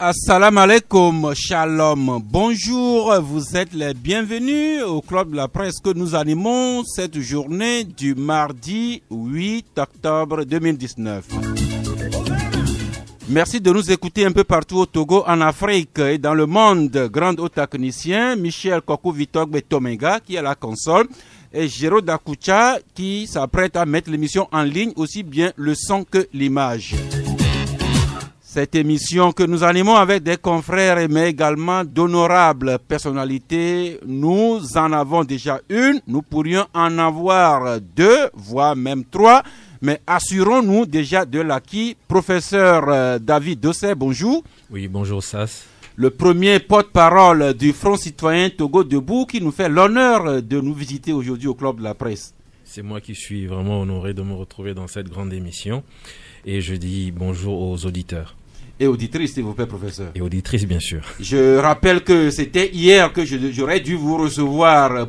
Assalamu alaikum, shalom, bonjour, vous êtes les bienvenus au Club de la Presse que nous animons cette journée du mardi 8 octobre 2019. Merci de nous écouter un peu partout au Togo, en Afrique et dans le monde. Grand haut technicien, Michel Kokou-Vitogbe Tomenga qui est à la console et Géraud Dakoucha qui s'apprête à mettre l'émission en ligne, aussi bien le son que l'image. Cette émission que nous animons avec des confrères mais également d'honorables personnalités, nous en avons déjà une, nous pourrions en avoir deux, voire même trois, mais assurons-nous déjà de l'acquis. Professeur David Dosset, bonjour. Oui, bonjour Sass. Le premier porte-parole du Front citoyen Togo Debout qui nous fait l'honneur de nous visiter aujourd'hui au Club de la Presse. C'est moi qui suis vraiment honoré de me retrouver dans cette grande émission et je dis bonjour aux auditeurs. Et auditrices, s'il vous plaît, professeur. Et auditrices, bien sûr. Je rappelle que c'était hier que j'aurais dû vous recevoir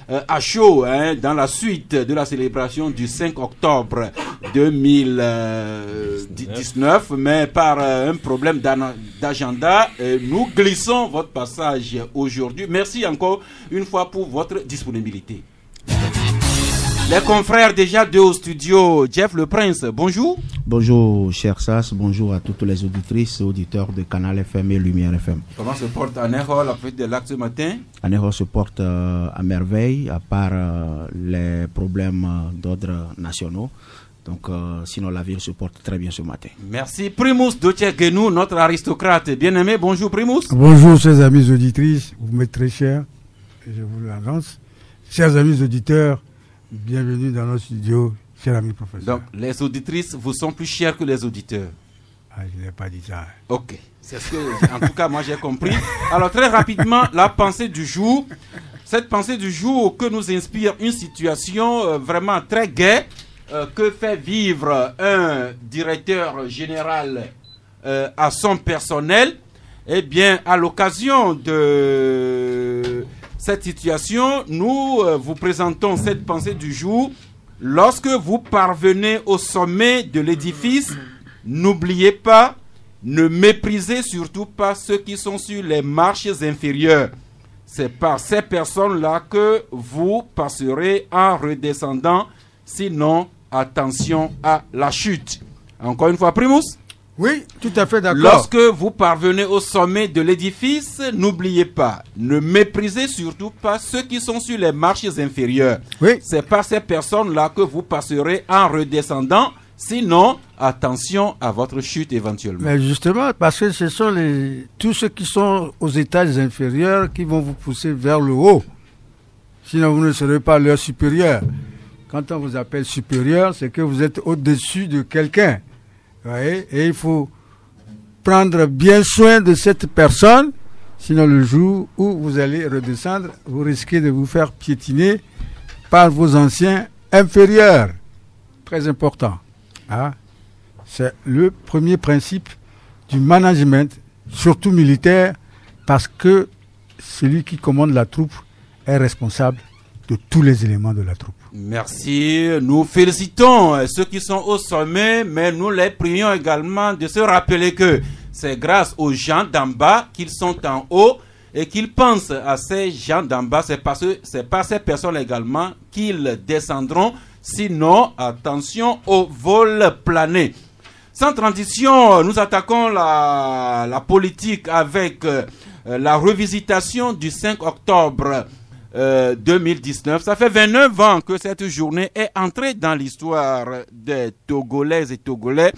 à chaud, dans la suite de la célébration du 5 octobre 2019, mais par un problème d'agenda, nous glissons votre passage aujourd'hui. Merci encore une fois pour votre disponibilité. Les confrères déjà deux au studio, Jeff Le Prince, bonjour. Bonjour cher Sass, bonjour à toutes les auditrices et auditeurs de Canal FM et Lumière FM. Comment se porte Anéro la fête de l'acte ce matin? Anéro se porte à merveille, à part les problèmes d'ordre nationaux. Donc sinon la ville se porte très bien ce matin. Merci. Primus Doche-Genou, notre aristocrate bien-aimé, bonjour Primus. Bonjour chers amis auditrices, vous m'êtes très chers, je vous l'annonce. Chers amis auditeurs, bienvenue dans notre studio, cher ami professeur. Donc, les auditrices vous sont plus chères que les auditeurs. Ah, je n'ai pas dit ça. Ok, c'est ce que, en tout cas, moi j'ai compris. Alors, très rapidement, la pensée du jour. Cette pensée du jour que nous inspire une situation vraiment très gaie que fait vivre un directeur général à son personnel. Eh bien, à l'occasion de cette situation, nous vous présentons cette pensée du jour. Lorsque vous parvenez au sommet de l'édifice, n'oubliez pas, ne méprisez surtout pas ceux qui sont sur les marches inférieures. C'est par ces personnes-là que vous passerez en redescendant, sinon attention à la chute. Encore une fois, Primus? Oui, tout à fait d'accord. Lorsque vous parvenez au sommet de l'édifice, n'oubliez pas, ne méprisez surtout pas ceux qui sont sur les marches inférieures. Oui. C'est par ces personnes-là que vous passerez en redescendant, sinon, attention à votre chute éventuellement. Mais justement, parce que ce sont tous ceux qui sont aux étages inférieurs qui vont vous pousser vers le haut. Sinon, vous ne serez pas leur supérieur. Quand on vous appelle supérieur, c'est que vous êtes au-dessus de quelqu'un. Ouais, et il faut prendre bien soin de cette personne, sinon le jour où vous allez redescendre, vous risquez de vous faire piétiner par vos anciens inférieurs. Très important. Hein? C'est le premier principe du management, surtout militaire, parce que celui qui commande la troupe est responsable de tous les éléments de la troupe. Merci. Nous félicitons ceux qui sont au sommet, mais nous les prions également de se rappeler que c'est grâce aux gens d'en bas qu'ils sont en haut et qu'ils pensent à ces gens d'en bas. C'est par ces personnes également qu'ils descendront. Sinon, attention au vol plané. Sans transition, nous attaquons la politique avec la revisitation du 5 octobre 2019. Ça fait 29 ans que cette journée est entrée dans l'histoire des Togolaises et Togolais.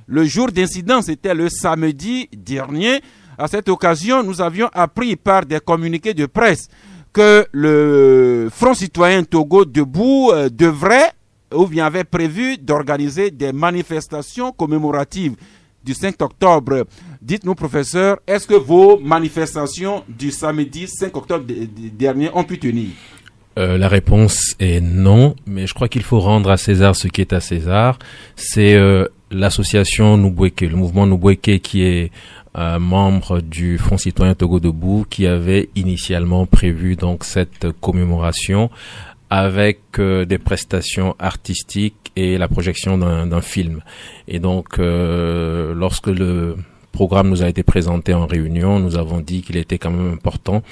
Le jour d'incident, c'était le samedi dernier. À cette occasion, nous avions appris par des communiqués de presse que le Front citoyen Togo Debout devrait ou bien avait prévu d'organiser des manifestations commémoratives du 5 octobre. Dites-nous, professeur, est-ce que vos manifestations du samedi 5 octobre dernier ont pu tenir? La réponse est non, mais je crois qu'il faut rendre à César ce qui est à César. C'est l'association Nubweke, le mouvement Nubweke qui est membre du Front citoyen Togo Debout qui avait initialement prévu donc cette commémoration avec des prestations artistiques et la projection d'un film. Et donc, lorsque le programme nous a été présenté en réunion, nous avons dit qu'il était quand même important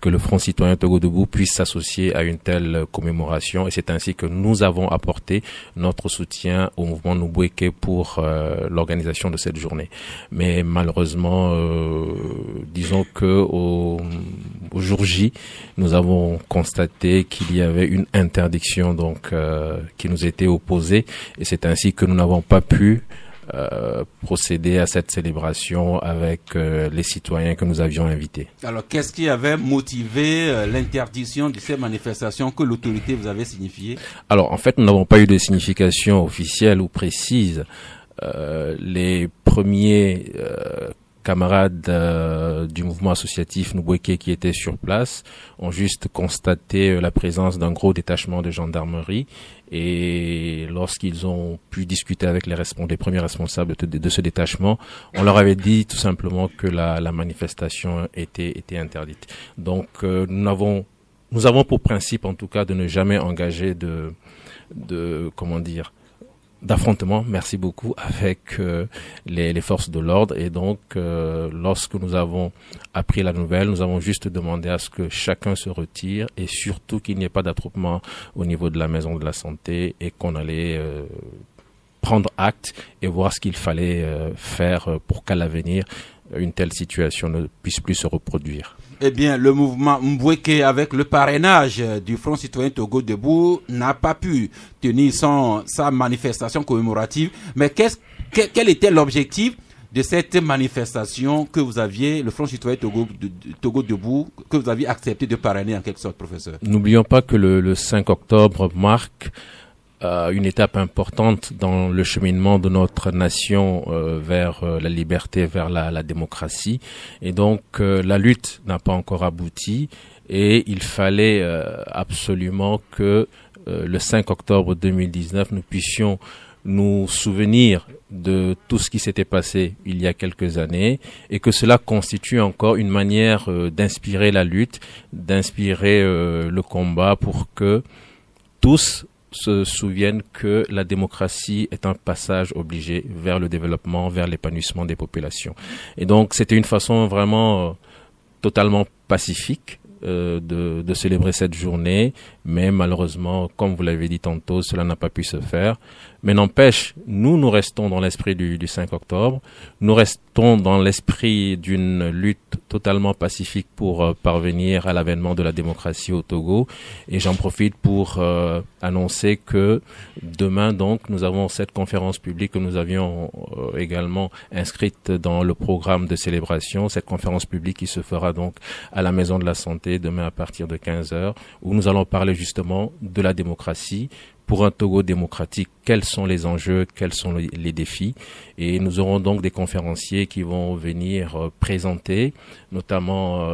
que le Front citoyen Togo Debout puisse s'associer à une telle commémoration, et c'est ainsi que nous avons apporté notre soutien au mouvement Nubweke pour l'organisation de cette journée. Mais malheureusement, disons que au jour J, nous avons constaté qu'il y avait une interdiction donc qui nous était opposée, et c'est ainsi que nous n'avons pas pu procéder à cette célébration avec les citoyens que nous avions invités. Alors, qu'est-ce qui avait motivé l'interdiction de ces manifestations que l'autorité vous avait signifiées? Alors, en fait, nous n'avons pas eu de signification officielle ou précise. Les premiers camarades du mouvement associatif Nubweke qui étaient sur place ont juste constaté la présence d'un gros détachement de gendarmerie, et lorsqu'ils ont pu discuter avec les premiers responsables de ce détachement, on leur avait dit tout simplement que la manifestation était interdite. Donc nous avons pour principe en tout cas de ne jamais engager d'affrontement, merci beaucoup, avec les forces de l'ordre. Et donc, lorsque nous avons appris la nouvelle, nous avons juste demandé à ce que chacun se retire, et surtout qu'il n'y ait pas d'attroupement au niveau de la maison de la santé, et qu'on allait prendre acte et voir ce qu'il fallait faire pour qu'à l'avenir, une telle situation ne puisse plus se reproduire. Eh bien, le mouvement Nubweke, avec le parrainage du Front citoyen Togo Debout, n'a pas pu tenir sa manifestation commémorative. Mais quel était l'objectif de cette manifestation que vous aviez, le Front citoyen Togo Debout, que vous aviez accepté de parrainer en quelque sorte, professeur? N'oublions pas que le 5 octobre marque une étape importante dans le cheminement de notre nation vers la liberté, vers la démocratie. Et donc, la lutte n'a pas encore abouti, et il fallait absolument que le 5 octobre 2019, nous puissions nous souvenir de tout ce qui s'était passé il y a quelques années, et que cela constitue encore une manière d'inspirer la lutte, d'inspirer le combat, pour que tous se souviennent que la démocratie est un passage obligé vers le développement, vers l'épanouissement des populations. Et donc, c'était une façon vraiment totalement pacifique de célébrer cette journée, mais malheureusement, comme vous l'avez dit tantôt, cela n'a pas pu se faire. Mais n'empêche, nous restons dans l'esprit du 5 octobre, nous restons dans l'esprit d'une lutte totalement pacifique pour parvenir à l'avènement de la démocratie au Togo. Et j'en profite pour annoncer que demain, donc, nous avons cette conférence publique que nous avions également inscrite dans le programme de célébration, cette conférence publique qui se fera donc à la Maison de la Santé demain à partir de 15h, où nous allons parler justement de la démocratie. Pour un Togo démocratique, quels sont les enjeux, quels sont les défis? Et nous aurons donc des conférenciers qui vont venir présenter, notamment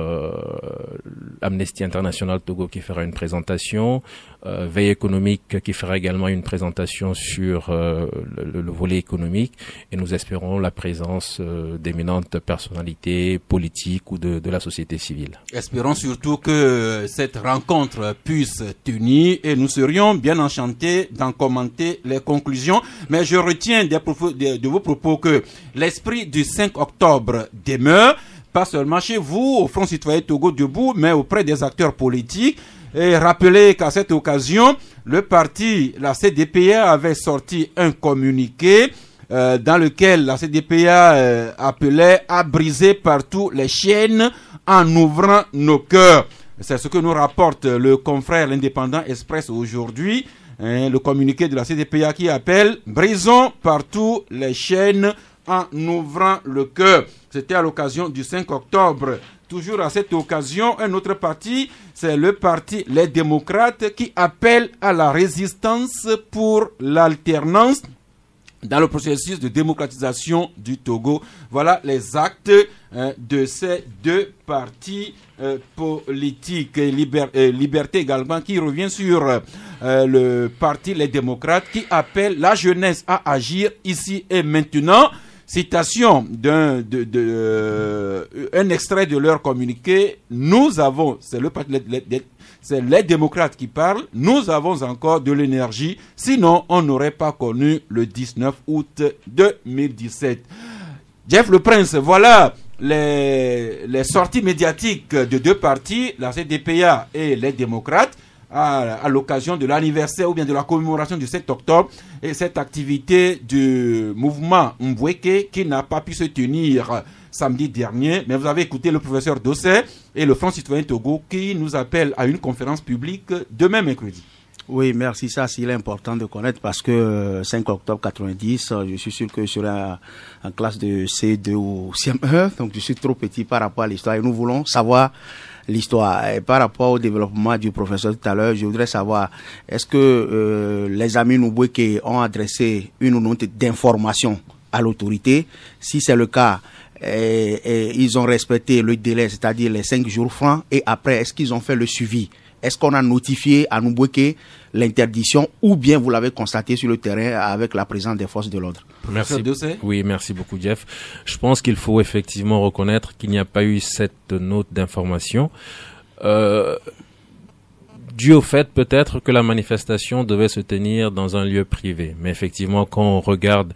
Amnesty International Togo qui fera une présentation, Veille économique qui fera également une présentation sur le volet économique, et nous espérons la présence d'éminentes personnalités politiques ou de la société civile. Espérons surtout que cette rencontre puisse tenir, et nous serions bien enchantés d'en commenter les conclusions. Mais je retiens de vos propos que l'esprit du 5 octobre demeure, pas seulement chez vous, au Front citoyen Togo Debout, mais auprès des acteurs politiques. Et rappelez qu'à cette occasion, le parti, la CDPA, avait sorti un communiqué dans lequel la CDPA appelait à briser partout les chaînes en ouvrant nos cœurs. C'est ce que nous rapporte le confrère l'Indépendant Express aujourd'hui. Le communiqué de la CDPA qui appelle « Brisons partout les chaînes en ouvrant le cœur ». C'était à l'occasion du 5 octobre. Toujours à cette occasion, un autre parti, c'est le parti Les Démocrates, qui appelle à la résistance pour l'alternance dans le processus de démocratisation du Togo. Voilà les actes de ces deux partis politiques. Liberté également qui revient sur le parti Les Démocrates qui appelle la jeunesse à agir ici et maintenant. Citation un extrait de leur communiqué. Nous avons, c'est les démocrates qui parlent, nous avons encore de l'énergie, sinon on n'aurait pas connu le 19 août 2017. Jeff le Prince, voilà les sorties médiatiques de deux partis, la CDPA et les démocrates, à l'occasion de l'anniversaire ou bien de la commémoration du 7 octobre, et cette activité du mouvement Mbweke qui n'a pas pu se tenir samedi dernier. Mais vous avez écouté le professeur Dossé et le Front Citoyen Togo qui nous appelle à une conférence publique demain mercredi. Oui, merci. Ça, c'est important de connaître parce que 5 octobre 90, je suis sûr que je serai en classe de C2 ou CM1, donc je suis trop petit par rapport à l'histoire et nous voulons savoir l'histoire. Et par rapport au développement du professeur tout à l'heure, je voudrais savoir, est-ce que les amis Mbweke ont adressé une note d'information à l'autorité? Si c'est le cas, ils ont respecté le délai, c'est-à-dire les 5 jours francs, et après, est-ce qu'ils ont fait le suivi? Est-ce qu'on a notifié à Mbweke l'interdiction ou bien vous l'avez constaté sur le terrain avec la présence des forces de l'ordre? Merci. Oui, merci beaucoup, Jeff. Je pense qu'il faut effectivement reconnaître qu'il n'y a pas eu cette note d'information. Dû au fait peut-être que la manifestation devait se tenir dans un lieu privé. Mais effectivement, quand on regarde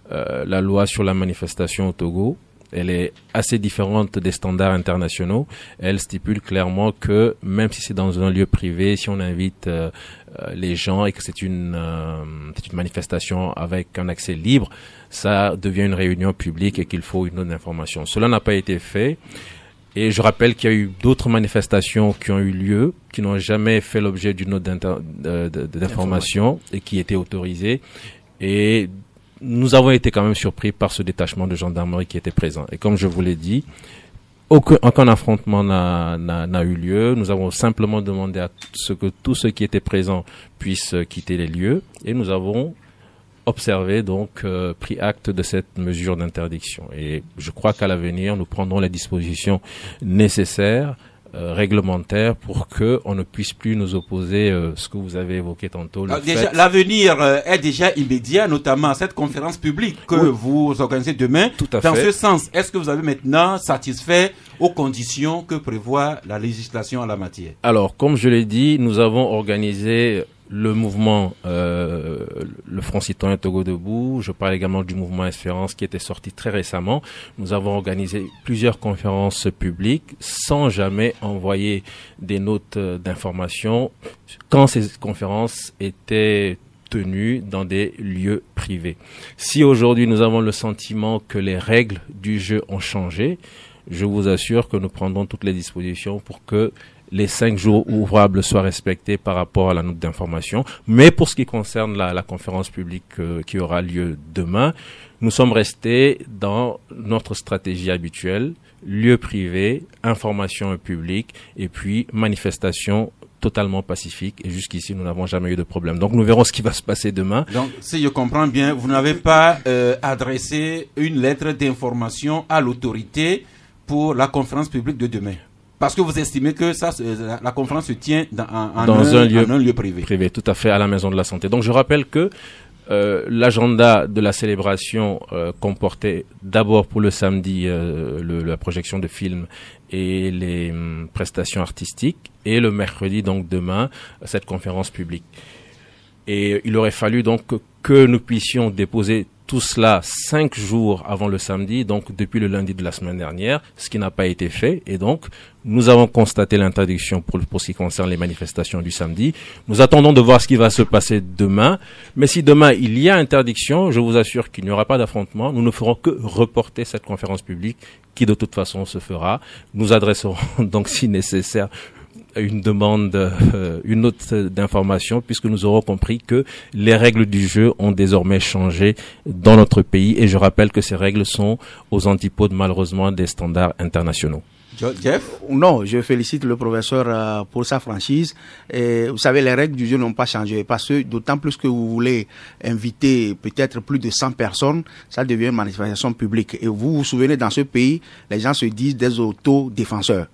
la loi sur la manifestation au Togo, elle est assez différente des standards internationaux. Elle stipule clairement que même si c'est dans un lieu privé, si on invite les gens et que c'est une manifestation avec un accès libre, ça devient une réunion publique et qu'il faut une note d'information. Cela n'a pas été fait. Et je rappelle qu'il y a eu d'autres manifestations qui ont eu lieu, qui n'ont jamais fait l'objet d'une note d'information et qui étaient autorisées. Et nous avons été quand même surpris par ce détachement de gendarmerie qui était présent. Et comme je vous l'ai dit, aucun affrontement n'a eu lieu. Nous avons simplement demandé à ce que tous ceux qui étaient présents puissent quitter les lieux. Et nous avons observé, donc, pris acte de cette mesure d'interdiction. Et je crois qu'à l'avenir, nous prendrons les dispositions nécessaires, réglementaires, pour que on ne puisse plus nous opposer ce que vous avez évoqué tantôt. L'avenir est déjà immédiat, notamment cette conférence publique que vous organisez demain. Tout à fait. Dans ce fait. sens, est-ce que vous avez maintenant satisfait aux conditions que prévoit la législation en la matière? Alors, comme je l'ai dit, nous avons organisé le mouvement, le Front Citoyen Togo Debout. Je parle également du mouvement Espérance qui était sorti très récemment. Nous avons organisé plusieurs conférences publiques sans jamais envoyer des notes d'information quand ces conférences étaient tenues dans des lieux privés. Si aujourd'hui nous avons le sentiment que les règles du jeu ont changé, je vous assure que nous prendrons toutes les dispositions pour que les 5 jours ouvrables soient respectés par rapport à la note d'information. Mais pour ce qui concerne la conférence publique qui aura lieu demain, nous sommes restés dans notre stratégie habituelle, lieu privé, information publique et puis manifestation totalement pacifique. Et jusqu'ici, nous n'avons jamais eu de problème. Donc, nous verrons ce qui va se passer demain. Donc, si je comprends bien, vous n'avez pas adressé une lettre d'information à l'autorité pour la conférence publique de demain? Parce que vous estimez que la conférence se tient dans un lieu privé. Privé, tout à fait, à la Maison de la Santé. Donc je rappelle que l'agenda de la célébration comportait d'abord pour le samedi la projection de films et les prestations artistiques, et le mercredi, donc demain, cette conférence publique. Et il aurait fallu donc que nous puissions déposer tout cela 5 jours avant le samedi, donc depuis le lundi de la semaine dernière, ce qui n'a pas été fait. Et donc, nous avons constaté l'interdiction pour ce qui concerne les manifestations du samedi. Nous attendons de voir ce qui va se passer demain. Mais si demain, il y a interdiction, je vous assure qu'il n'y aura pas d'affrontement. Nous ne ferons que reporter cette conférence publique qui, de toute façon, se fera. Nous adresserons donc, si nécessaire, une demande, une note d'information, puisque nous aurons compris que les règles du jeu ont désormais changé dans notre pays. Et je rappelle que ces règles sont aux antipodes, malheureusement, des standards internationaux. Jeff? Non, je félicite le professeur pour sa franchise. Et vous savez, les règles du jeu n'ont pas changé. Parce que d'autant plus que vous voulez inviter peut-être plus de 100 personnes, ça devient une manifestation publique. Et vous vous souvenez, dans ce pays, les gens se disent des autodéfenseurs.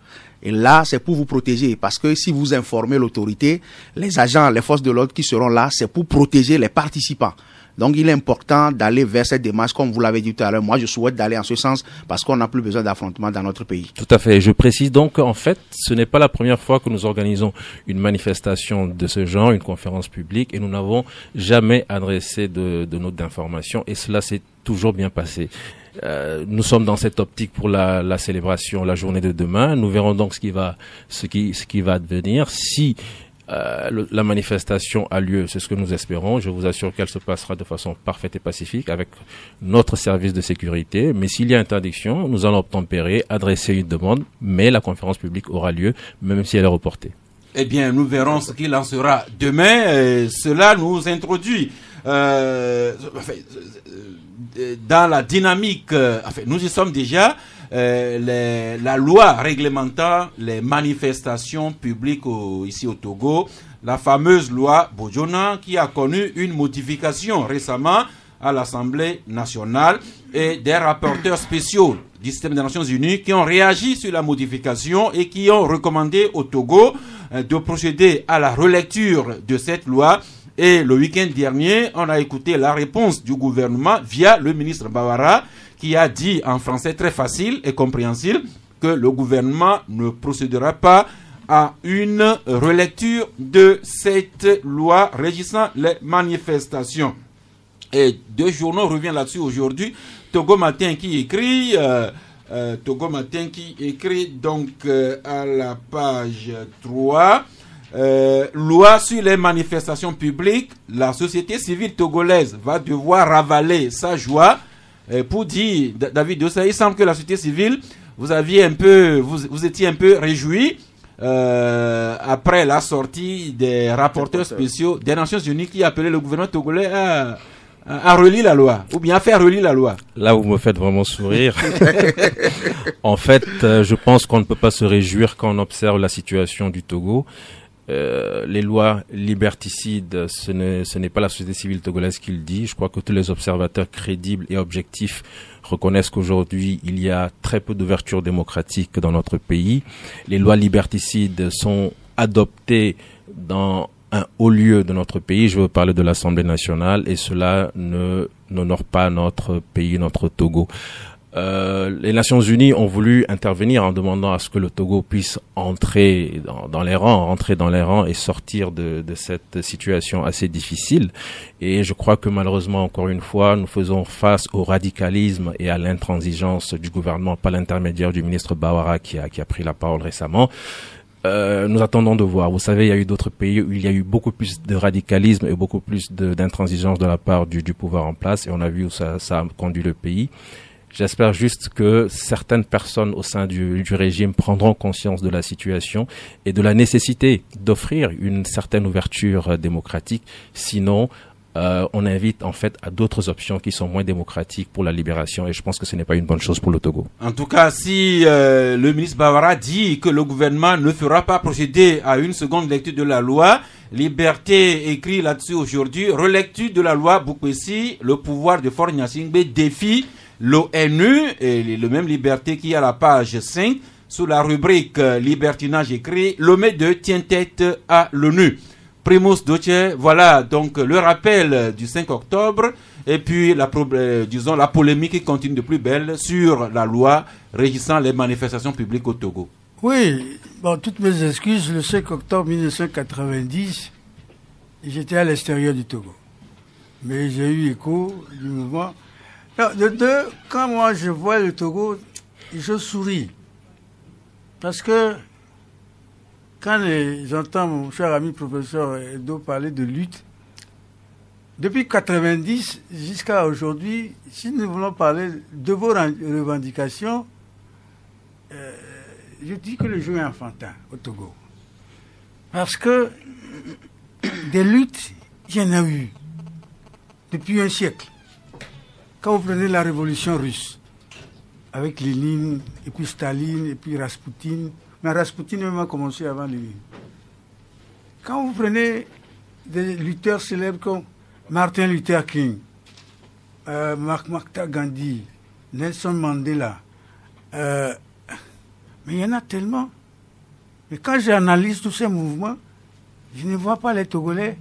Et là, c'est pour vous protéger, parce que si vous informez l'autorité, les agents, les forces de l'ordre qui seront là, c'est pour protéger les participants. Donc, il est important d'aller vers cette démarche, comme vous l'avez dit tout à l'heure. Moi, je souhaite d'aller en ce sens, parce qu'on n'a plus besoin d'affrontements dans notre pays. Tout à fait. Je précise donc qu'en fait, ce n'est pas la première fois que nous organisons une manifestation de ce genre, une conférence publique, et nous n'avons jamais adressé de note d'information, et cela s'est toujours bien passé. Nous sommes dans cette optique pour la célébration, la journée de demain. Nous verrons donc ce qui va advenir. Si la manifestation a lieu, c'est ce que nous espérons. Je vous assure qu'elle se passera de façon parfaite et pacifique avec notre service de sécurité. Mais s'il y a interdiction, nous allons obtempérer, adresser une demande, mais la conférence publique aura lieu, même si elle est reportée. Eh bien, nous verrons ce qu'il en sera demain. Cela nous introduit dans la dynamique. Nous y sommes déjà. La loi réglementant les manifestations publiques ici au Togo, la fameuse loi Bojona, qui a connu une modification récemment à l'Assemblée nationale, et des rapporteurs spéciaux du système des Nations Unies qui ont réagi sur la modification et qui ont recommandé au Togo de procéder à la relecture de cette loi. Et le week-end dernier, on a écouté la réponse du gouvernement via le ministre Bawara, qui a dit en français très facile et compréhensible que le gouvernement ne procédera pas à une relecture de cette loi régissant les manifestations. Et deux journaux reviennent là-dessus aujourd'hui. Togo Matin qui écrit donc à la page 3, loi sur les manifestations publiques, la société civile togolaise va devoir ravaler sa joie. Pour dire, David Dossa, il semble que la société civile, vous étiez un peu réjoui après la sortie des rapporteurs spéciaux des Nations Unies qui appelaient le gouvernement togolais à relire la loi, ou bien à faire relire la loi. Là, vous me faites vraiment sourire. En fait, je pense qu'on ne peut pas se réjouir quand on observe la situation du Togo. Les lois liberticides, ce n'est pas la société civile togolaise qui le dit. Je crois que tous les observateurs crédibles et objectifs reconnaissent qu'aujourd'hui, il y a très peu d'ouverture démocratique dans notre pays. Les lois liberticides sont adoptées dans un haut lieu de notre pays. Je veux parler de l'Assemblée nationale, et cela n'honore pas notre pays, notre Togo. Les Nations Unies ont voulu intervenir en demandant à ce que le Togo puisse entrer dans les rangs et sortir de cette situation assez difficile. Et je crois que malheureusement, encore une fois, nous faisons face au radicalisme et à l'intransigeance du gouvernement par l'intermédiaire du ministre Bawara qui a pris la parole récemment. Nous attendons de voir. Vous savez, il y a eu d'autres pays où il y a eu beaucoup plus de radicalisme et beaucoup plus d'intransigeance de la part du pouvoir en place, et on a vu où ça a conduit le pays. J'espère juste que certaines personnes au sein du régime prendront conscience de la situation et de la nécessité d'offrir une certaine ouverture démocratique. Sinon, on invite en fait à d'autres options qui sont moins démocratiques pour la libération, et je pense que ce n'est pas une bonne chose pour le Togo. En tout cas, si le ministre Bawara dit que le gouvernement ne fera pas procéder à une seconde lecture de la loi, Liberté écrit là-dessus aujourd'hui, relecture de la loi Bukwesi, le pouvoir de Faure Gnassingbé défie l'ONU, et le même Liberté qui est à la page 5, sous la rubrique libertinage écrit, Lomé 2 tient tête à l'ONU. Primus Doce, voilà donc le rappel du 5 octobre, et puis la polémique qui continue de plus belle sur la loi régissant les manifestations publiques au Togo. Oui, bon, toutes mes excuses, le 5 octobre 1990, j'étais à l'extérieur du Togo. Mais j'ai eu écho du mouvement. Non, quand moi je vois le Togo, je souris. Parce que quand j'entends mon cher ami professeur Edo parler de lutte, depuis 90 jusqu'à aujourd'hui, si nous voulons parler de vos revendications, je dis que le jeu est enfantin au Togo. Parce que des luttes, il y en a eu depuis un siècle. Quand vous prenez la révolution russe, avec Lénine, et puis Staline, et puis Raspoutine, mais Raspoutine même a commencé avant Lénine. Quand vous prenez des lutteurs célèbres comme Martin Luther King, Mahatma Gandhi, Nelson Mandela, mais il y en a tellement. Mais quand j'analyse tous ces mouvements, je ne vois pas les Togolais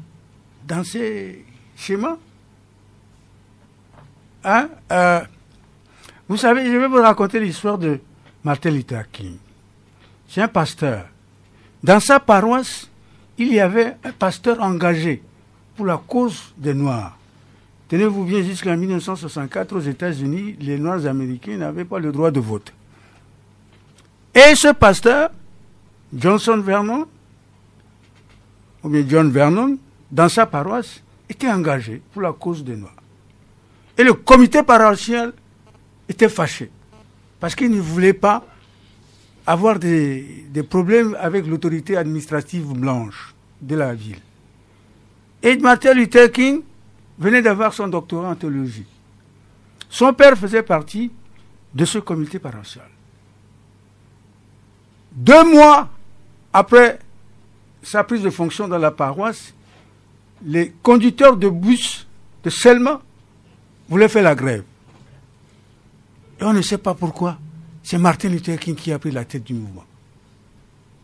dans ces schémas. Vous savez, je vais vous raconter l'histoire de Martin Luther King. C'est un pasteur. Dans sa paroisse, il y avait un pasteur engagé pour la cause des Noirs. Tenez-vous bien, jusqu'en 1964, aux États-Unis, les Noirs américains n'avaient pas le droit de vote. Et ce pasteur, Johnson Vernon, ou bien John Vernon, dans sa paroisse, était engagé pour la cause des Noirs. Et le comité paroissial était fâché, parce qu'il ne voulait pas avoir des problèmes avec l'autorité administrative blanche de la ville. Et Martin Luther King venait d'avoir son doctorat en théologie. Son père faisait partie de ce comité paroissial. 2 mois après sa prise de fonction dans la paroisse, les conducteurs de bus de Selma voulaient faire la grève. Et on ne sait pas pourquoi. C'est Martin Luther King qui a pris la tête du mouvement.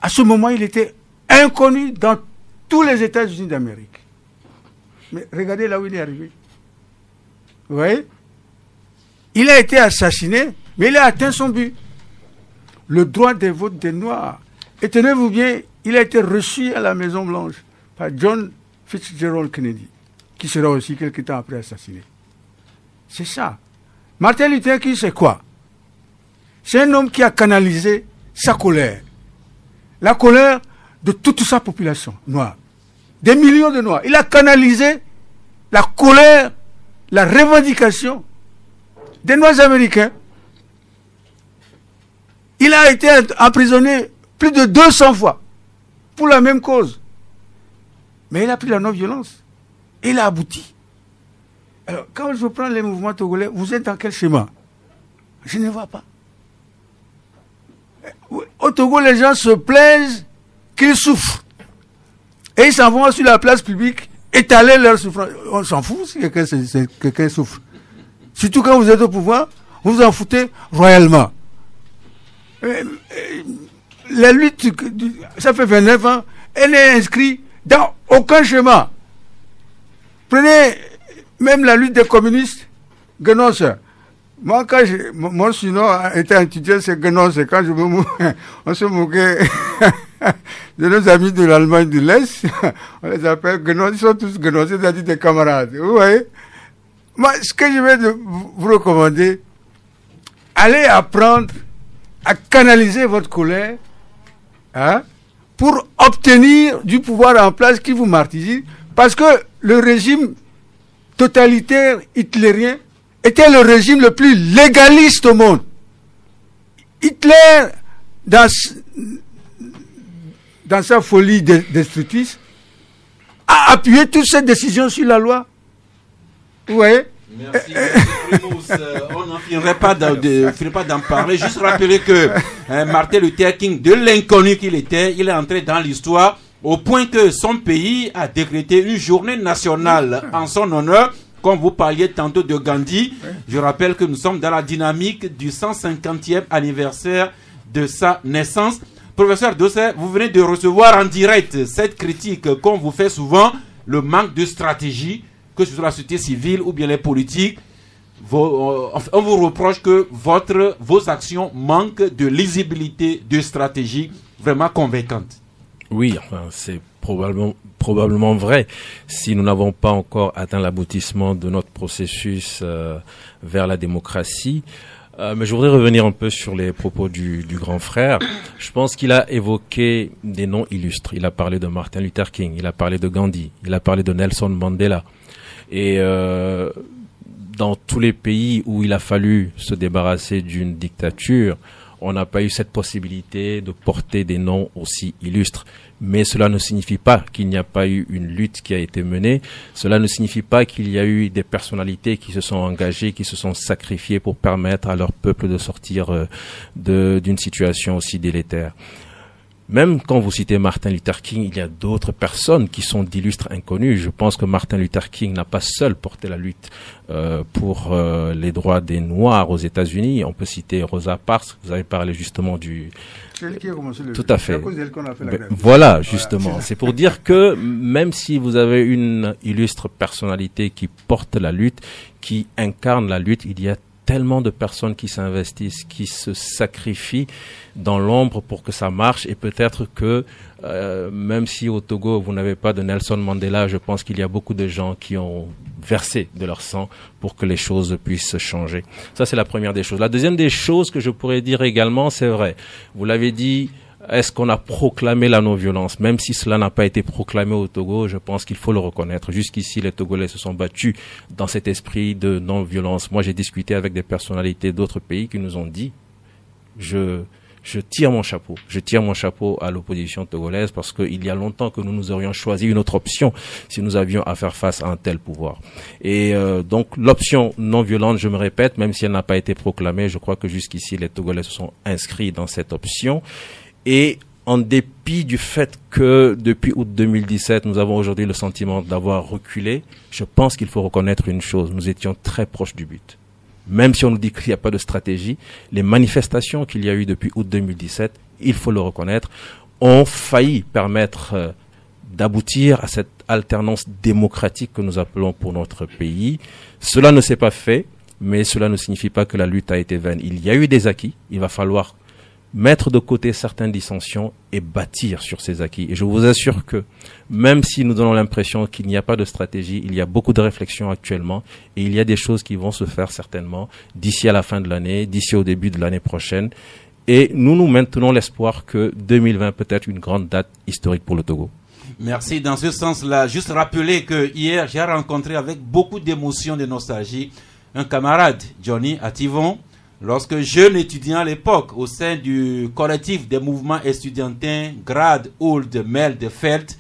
À ce moment, il était inconnu dans tous les États-Unis d'Amérique. Mais regardez là où il est arrivé. Vous voyez? Il a été assassiné, mais il a atteint son but. Le droit des votes des Noirs. Et tenez-vous bien, il a été reçu à la Maison-Blanche par John Fitzgerald Kennedy, qui sera aussi quelque temps après assassiné. C'est ça. Martin Luther King, c'est quoi? C'est un homme qui a canalisé sa colère. La colère de toute sa population noire. Des millions de Noirs. Il a canalisé la colère, la revendication des Noirs américains. Il a été emprisonné plus de 200 fois pour la même cause. Mais il a pris la non-violence. Et il a abouti. Alors, quand je prends les mouvements togolais, vous êtes dans quel schéma? Je ne vois pas. Au Togo, les gens se plaisent qu'ils souffrent. Et ils s'en vont sur la place publique étaler leur souffrance. On s'en fout si quelqu'un souffre. Surtout quand vous êtes au pouvoir, vous vous en foutez royalement. La lutte, ça fait 29 ans, elle n'est inscrite dans aucun schéma. Prenez même la lutte des communistes, Guénonce. Moi, quand mon surnom était étudiant, c'est Guénonce. Quand on se moquait de nos amis de l'Allemagne de l'Est, on les appelle Guénonce, ils sont tous Guénonce, c'est-à-dire des camarades. Vous voyez? Moi, ce que je vais vous recommander, allez apprendre à canaliser votre colère, hein, pour obtenir du pouvoir en place qui vous martyrise, parce que le régime totalitaire hitlérien était le régime le plus légaliste au monde. Hitler, dans sa folie destructrice, a appuyé toutes ces décisions sur la loi. Vous voyez? Merci. On n'en finirait pas d'en parler. Juste rappeler que Martin Luther King, de l'inconnu qu'il était, il est entré dans l'histoire au point que son pays a décrété une journée nationale en son honneur. Comme vous parliez tantôt de Gandhi, je rappelle que nous sommes dans la dynamique du 150e anniversaire de sa naissance. Professeur Dosset, vous venez de recevoir en direct cette critique qu'on vous fait souvent, le manque de stratégie, que ce soit la société civile ou bien les politiques. On vous reproche que vos actions manquent de lisibilité, de stratégie vraiment convaincante. Oui, enfin, c'est probablement vrai. Si nous n'avons pas encore atteint l'aboutissement de notre processus vers la démocratie. Mais je voudrais revenir un peu sur les propos du grand frère. Je pense qu'il a évoqué des noms illustres. Il a parlé de Martin Luther King, il a parlé de Gandhi, il a parlé de Nelson Mandela. Et dans tous les pays où il a fallu se débarrasser d'une dictature, on n'a pas eu cette possibilité de porter des noms aussi illustres. Mais cela ne signifie pas qu'il n'y a pas eu une lutte qui a été menée. Cela ne signifie pas qu'il y a eu des personnalités qui se sont engagées, qui se sont sacrifiées pour permettre à leur peuple de sortir d'une situation aussi délétère. Même quand vous citez Martin Luther King, il y a d'autres personnes qui sont d'illustres inconnus. Je pense que Martin Luther King n'a pas seul porté la lutte pour les droits des Noirs aux États-Unis. On peut citer Rosa Parks. Vous avez parlé justement du... Tout à fait. Voilà, justement. Voilà. C'est pour dire que même si vous avez une illustre personnalité qui porte la lutte, qui incarne la lutte, il y a tellement de personnes qui s'investissent, qui se sacrifient dans l'ombre pour que ça marche. Et peut-être que même si au Togo vous n'avez pas de Nelson Mandela, je pense qu'il y a beaucoup de gens qui ont verser de leur sang pour que les choses puissent changer. Ça, c'est la première des choses. La deuxième des choses que je pourrais dire également, c'est vrai, vous l'avez dit, est-ce qu'on a proclamé la non-violence? Même si cela n'a pas été proclamé au Togo, je pense qu'il faut le reconnaître. Jusqu'ici, les Togolais se sont battus dans cet esprit de non-violence. Moi, j'ai discuté avec des personnalités d'autres pays qui nous ont dit, je tire mon chapeau. Je tire mon chapeau à l'opposition togolaise parce qu'il y a longtemps que nous aurions choisi une autre option si nous avions à faire face à un tel pouvoir. Et donc l'option non violente, je me répète, même si elle n'a pas été proclamée, je crois que jusqu'ici les Togolais se sont inscrits dans cette option. Et en dépit du fait que depuis août 2017, nous avons aujourd'hui le sentiment d'avoir reculé, je pense qu'il faut reconnaître une chose, nous étions très proches du but. Même si on nous dit qu'il n'y a pas de stratégie, les manifestations qu'il y a eu depuis août 2017, il faut le reconnaître, ont failli permettre d'aboutir à cette alternance démocratique que nous appelons pour notre pays. Cela ne s'est pas fait, mais cela ne signifie pas que la lutte a été vaine. Il y a eu des acquis, il va falloir mettre de côté certaines dissensions et bâtir sur ces acquis. Et je vous assure que même si nous donnons l'impression qu'il n'y a pas de stratégie, il y a beaucoup de réflexions actuellement et il y a des choses qui vont se faire certainement d'ici à la fin de l'année, d'ici au début de l'année prochaine. Et nous maintenons l'espoir que 2020 peut être une grande date historique pour le Togo. Merci. Dans ce sens-là, juste rappeler que hier, j'ai rencontré avec beaucoup d'émotion, de nostalgie, un camarade, Johnny Ativon, lorsque jeune étudiant à l'époque, au sein du collectif des mouvements estudiantins Grad, Ould, Mel de Felt,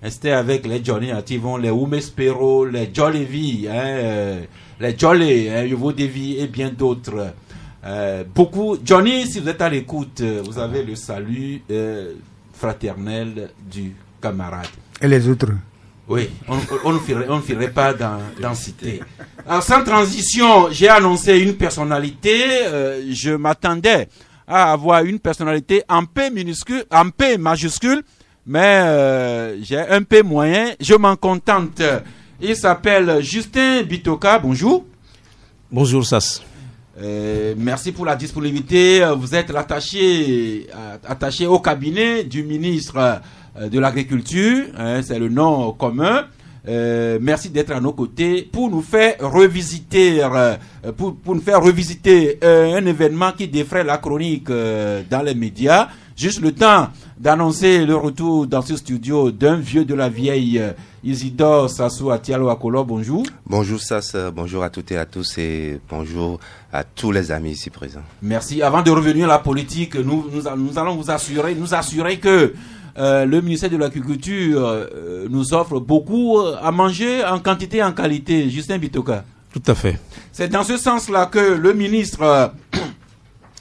c'était avec les Johnny Ativon, les Oumespero, les Jolevi, les Jolé, Yovo Devi et bien d'autres. Beaucoup. Johnny, si vous êtes à l'écoute, vous avez le salut fraternel du camarade. Et les autres? Oui, on ne ferait pas d'en citer. Alors, sans transition, j'ai annoncé une personnalité. Je m'attendais à avoir une personnalité en P minuscule, en P majuscule, mais j'ai un P moyen. Je m'en contente. Il s'appelle Justin Bitoka. Bonjour. Bonjour, Sas. Merci pour la disponibilité. Vous êtes attaché au cabinet du ministre de l'Agriculture, c'est le nom commun. Merci d'être à nos côtés pour nous faire revisiter, un événement qui défraie la chronique dans les médias. Juste le temps d'annoncer le retour dans ce studio d'un vieux de la vieille, Isidore Sassou Atialo Akolo. Bonjour. Bonjour Sass, bonjour à toutes et à tous et bonjour à tous les amis ici présents. Merci. Avant de revenir à la politique, nous allons nous assurer que le ministère de l'Agriculture nous offre beaucoup à manger en quantité et en qualité. Justin Bitoka. Tout à fait. C'est dans ce sens-là que le ministre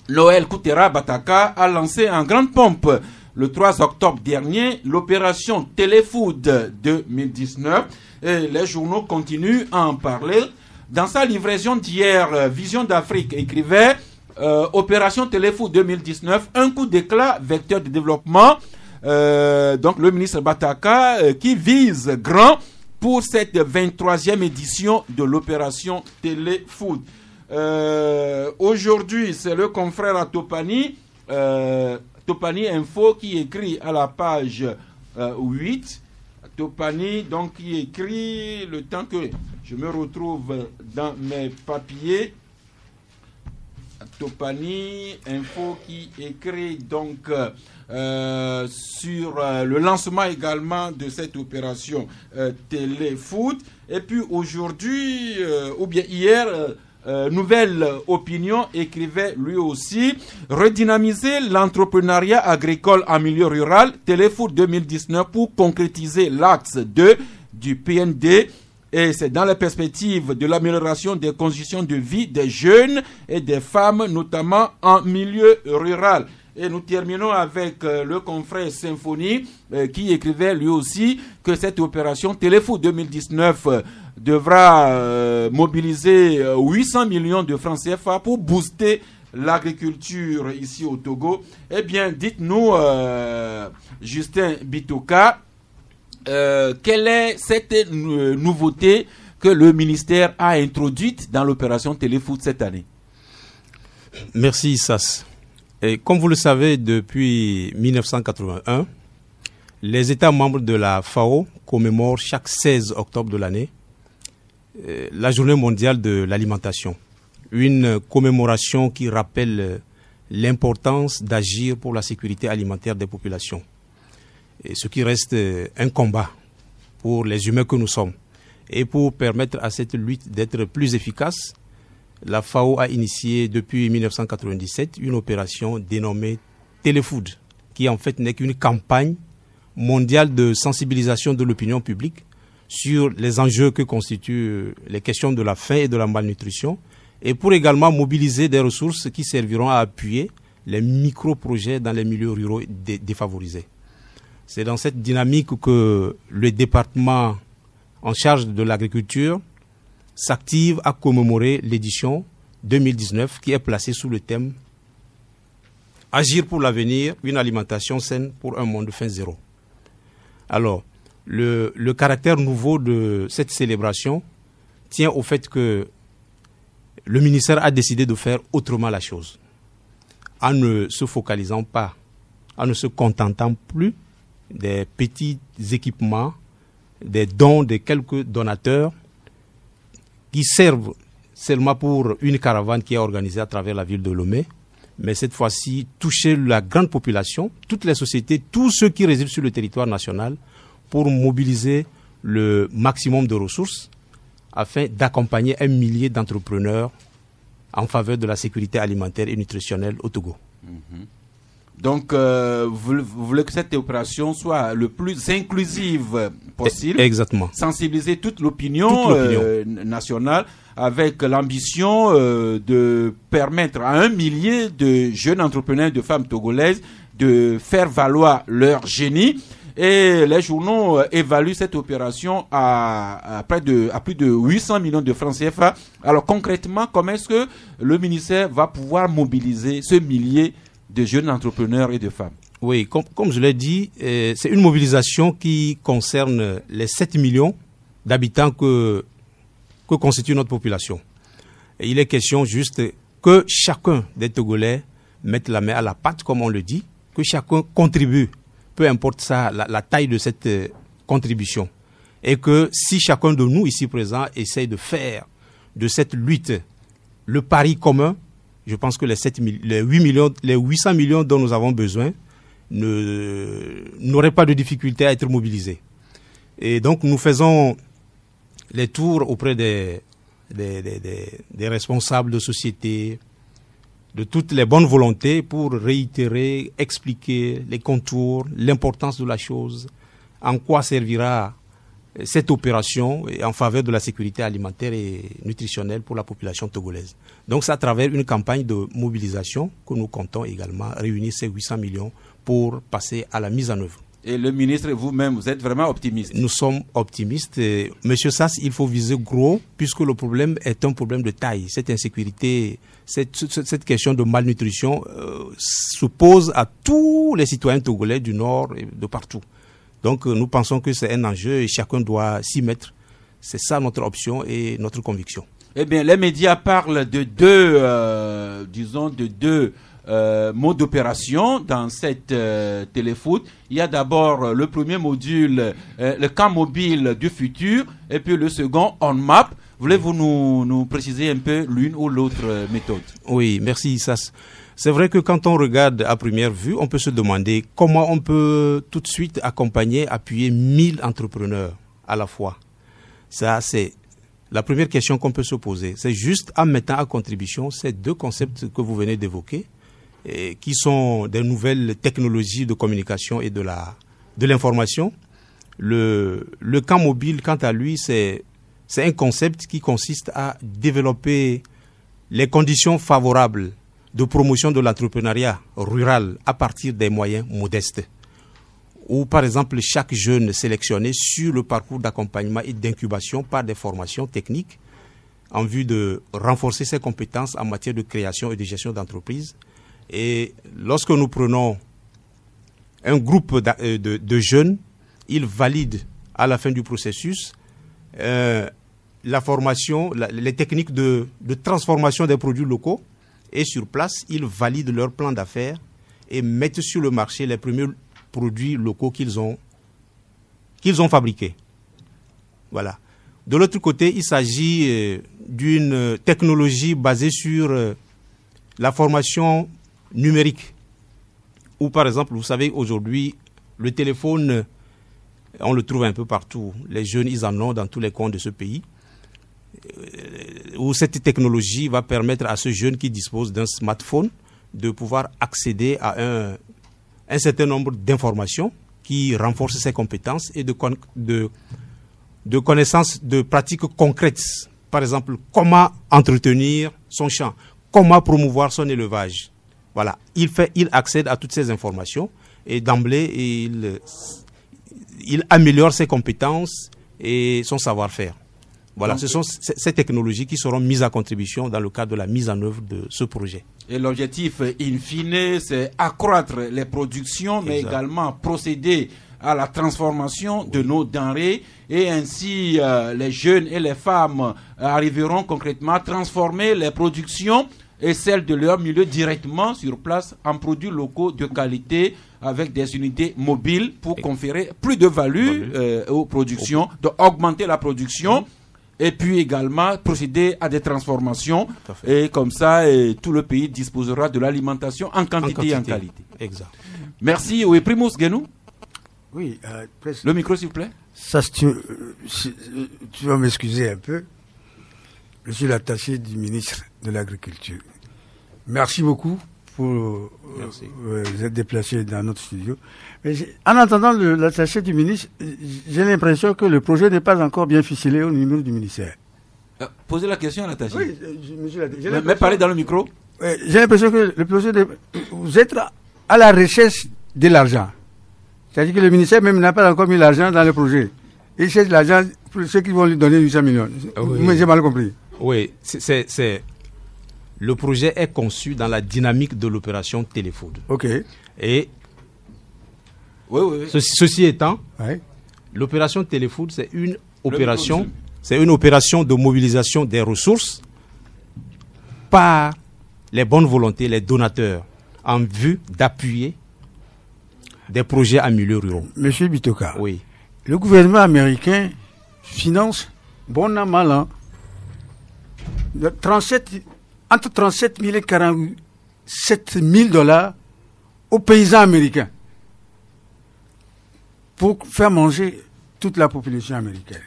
Noël Koutera Bataka a lancé en grande pompe le 3 octobre dernier l'opération Téléfood 2019 et les journaux continuent à en parler. Dans sa livraison d'hier, Vision d'Afrique écrivait opération Téléfood 2019, un coup d'éclat vecteur de développement. Donc le ministre Bataka qui vise grand pour cette 23e édition de l'opération Téléfood. Aujourd'hui, c'est le confrère à Topani Info qui écrit à la page 8. Topani, donc, qui écrit le temps que je me retrouve dans mes papiers. Topani Info qui écrit donc sur le lancement également de cette opération Téléfood. Et puis aujourd'hui, ou bien hier, Nouvelle Opinion écrivait lui aussi redynamiser l'entrepreneuriat agricole en milieu rural, Téléfood 2019 pour concrétiser l'axe 2 du PND. Et c'est dans la perspective de l'amélioration des conditions de vie des jeunes et des femmes, notamment en milieu rural. Et nous terminons avec le confrère Symphonie qui écrivait lui aussi que cette opération Téléfood 2019 devra mobiliser 800 millions de francs CFA pour booster l'agriculture ici au Togo. Eh bien, dites-nous, Justin Bitoka, quelle est cette nouveauté que le ministère a introduite dans l'opération Téléfood cette année? Merci, Sass. Et comme vous le savez, depuis 1981, les États membres de la FAO commémorent chaque 16 octobre de l'année la journée mondiale de l'alimentation. Une commémoration qui rappelle l'importance d'agir pour la sécurité alimentaire des populations. Et ce qui reste un combat pour les humains que nous sommes. Et pour permettre à cette lutte d'être plus efficace, la FAO a initié depuis 1997 une opération dénommée Téléfood, qui en fait n'est qu'une campagne mondiale de sensibilisation de l'opinion publique sur les enjeux que constituent les questions de la faim et de la malnutrition, et pour également mobiliser des ressources qui serviront à appuyer les micro-projets dans les milieux ruraux défavorisés. C'est dans cette dynamique que le département en charge de l'agriculture s'active à commémorer l'édition 2019 qui est placée sous le thème « Agir pour l'avenir, une alimentation saine pour un monde faim zéro ». Alors, le caractère nouveau de cette célébration tient au fait que le ministère a décidé de faire autrement la chose, en ne se focalisant pas, en ne se contentant plus des petits équipements, des dons de quelques donateurs qui servent seulement pour une caravane qui est organisée à travers la ville de Lomé, mais cette fois-ci toucher la grande population, toutes les sociétés, tous ceux qui résident sur le territoire national pour mobiliser le maximum de ressources afin d'accompagner 1 millier d'entrepreneurs en faveur de la sécurité alimentaire et nutritionnelle au Togo. Donc, vous voulez que cette opération soit le plus inclusive possible. Exactement. Sensibiliser toute l'opinion nationale avec l'ambition de permettre à 1 millier de jeunes entrepreneurs, de femmes togolaises, de faire valoir leur génie. Et les journaux évaluent cette opération à plus de 800 millions de francs CFA. Alors concrètement, comment est-ce que le ministère va pouvoir mobiliser ce millier de jeunes entrepreneurs et de femmes? Oui, comme je l'ai dit, c'est une mobilisation qui concerne les 7 millions d'habitants que constitue notre population. Et il est question juste que chacun des Togolais mette la main à la pâte, comme on le dit, que chacun contribue, peu importe la taille de cette contribution. Et que si chacun de nous ici présents essaye de faire de cette lutte le pari commun, je pense que les 800 millions dont nous avons besoin n'auraient pas de difficulté à être mobilisés. Et donc nous faisons les tours auprès des responsables de société, de toutes les bonnes volontés pour réitérer, expliquer les contours, l'importance de la chose, en quoi servira cette opération en faveur de la sécurité alimentaire et nutritionnelle pour la population togolaise. Donc c'est à travers une campagne de mobilisation que nous comptons également réunir ces 800 millions pour passer à la mise en œuvre. Et le ministre et vous-même, vous êtes vraiment optimiste? Nous sommes optimistes. Monsieur Sass, il faut viser gros puisque le problème est un problème de taille. Cette insécurité, cette question de malnutrition se pose à tous les citoyens togolais du Nord et de partout. Donc nous pensons que c'est un enjeu et chacun doit s'y mettre. C'est ça notre option et notre conviction. Eh bien, les médias parlent de deux modes d'opération dans cette téléfoot. Il y a d'abord le premier module, le camp mobile du futur, et puis le second, on map. Voulez-vous nous préciser un peu l'une ou l'autre méthode? Oui, merci Issas. C'est vrai que quand on regarde à première vue, on peut se demander comment on peut tout de suite accompagner, appuyer 1000 entrepreneurs à la fois. Ça, c'est la première question qu'on peut se poser. C'est juste en mettant à contribution ces deux concepts que vous venez d'évoquer, qui sont des nouvelles technologies de communication et de l'information. Le camp mobile, quant à lui, c'est un concept qui consiste à développer les conditions favorables de promotion de l'entrepreneuriat rural à partir des moyens modestes. Ou par exemple, chaque jeune sélectionné sur le parcours d'accompagnement et d'incubation par des formations techniques en vue de renforcer ses compétences en matière de création et de gestion d'entreprise. Et lorsque nous prenons un groupe de jeunes, ils valident à la fin du processus la formation, les techniques de transformation des produits locaux, et sur place, ils valident leur plan d'affaires et mettent sur le marché les premiers produits locaux qu'ils ont fabriqués. Voilà. De l'autre côté, il s'agit d'une technologie basée sur la formation numérique. Ou par exemple, vous savez, aujourd'hui, le téléphone, on le trouve un peu partout. Les jeunes, ils en ont dans tous les coins de ce pays. Où cette technologie va permettre à ce jeune qui dispose d'un smartphone de pouvoir accéder à un certain nombre d'informations qui renforcent ses compétences et de connaissances, de pratiques concrètes. Par exemple, comment entretenir son champ, comment promouvoir son élevage. Voilà, il accède à toutes ces informations et d'emblée, il améliore ses compétences et son savoir-faire. Voilà, ce sont ces technologies qui seront mises à contribution dans le cadre de la mise en œuvre de ce projet. Et l'objectif, in fine, c'est accroître les productions, mais également procéder à la transformation de nos denrées. Et ainsi, les jeunes et les femmes arriveront concrètement à transformer les productions et celles de leur milieu directement sur place en produits locaux de qualité avec des unités mobiles pour conférer plus de value aux productions, d'augmenter la production. Et puis également procéder à des transformations. Et comme ça, tout le pays disposera de l'alimentation en quantité et en qualité. Exact. Merci. Oui, Primus Guénou. Oui. Le micro, s'il vous plaît. Ça, tu vas m'excuser un peu. Je suis l'attaché du ministre de l'Agriculture. Merci beaucoup pour vous être déplacé dans notre studio. Mais en entendant l'attaché du ministre, j'ai l'impression que le projet n'est pas encore bien ficelé au niveau du ministère. Posez la question à l'attaché. Oui, mais parlez dans le micro. J'ai l'impression que le projet, vous êtes à la recherche de l'argent. C'est-à-dire que le ministère même n'a pas encore mis l'argent dans le projet. Il cherche l'argent pour ceux qui vont lui donner 800 millions. Oui. Mais j'ai mal compris. Oui, le projet est conçu dans la dynamique de l'opération Téléfood. OK. Et oui. Ceci étant, l'opération Téléfood, c'est une opération de mobilisation des ressources par les bonnes volontés, les donateurs, en vue d'appuyer des projets en milieu rural. Monsieur Bitoka, oui. Le gouvernement américain finance, bon an, mal an, entre 37 000 et 47 000 $, aux paysans américains pour faire manger toute la population américaine.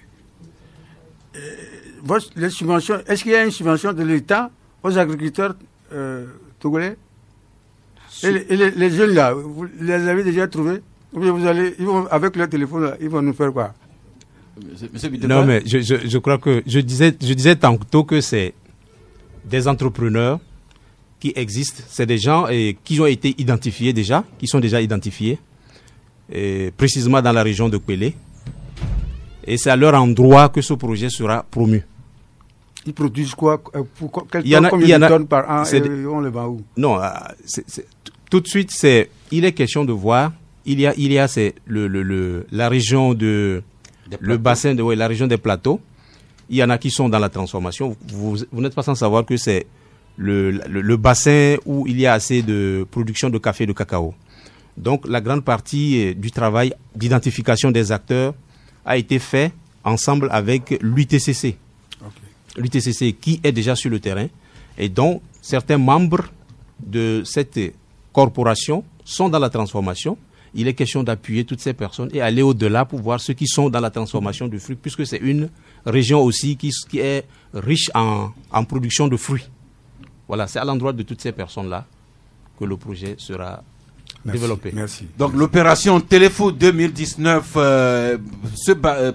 Les subventions, est-ce qu'il y a une subvention de l'État aux agriculteurs togolais? Et les jeunes là, vous les avez déjà trouvés? Ou bien ils vont, avec leur téléphone là, ils vont nous faire quoi? Non, mais je crois que je disais tantôt que c'est des entrepreneurs qui existent, c'est des gens qui ont été identifiés déjà, qui sont déjà identifiés, précisément dans la région de Kwélé. Et c'est à leur endroit que ce projet sera promu. Ils produisent quoi? Combien de tonnes par an et on le vend où? Non, tout de suite, il est question de voir. Il y a la région le bassin la région des plateaux. Il y en a qui sont dans la transformation. Vous n'êtes pas sans savoir que c'est le bassin où il y a assez de production de café et de cacao. Donc la grande partie du travail d'identification des acteurs a été fait ensemble avec l'UTCC. L'UTCC qui est déjà sur le terrain et dont certains membres de cette corporation sont dans la transformation. Il est question d'appuyer toutes ces personnes et aller au-delà pour voir ceux qui sont dans la transformation de fruits, puisque c'est une région aussi qui est riche en production de fruits. Voilà, c'est à l'endroit de toutes ces personnes-là que le projet sera développé. Merci. Donc l'opération Téléfood 2019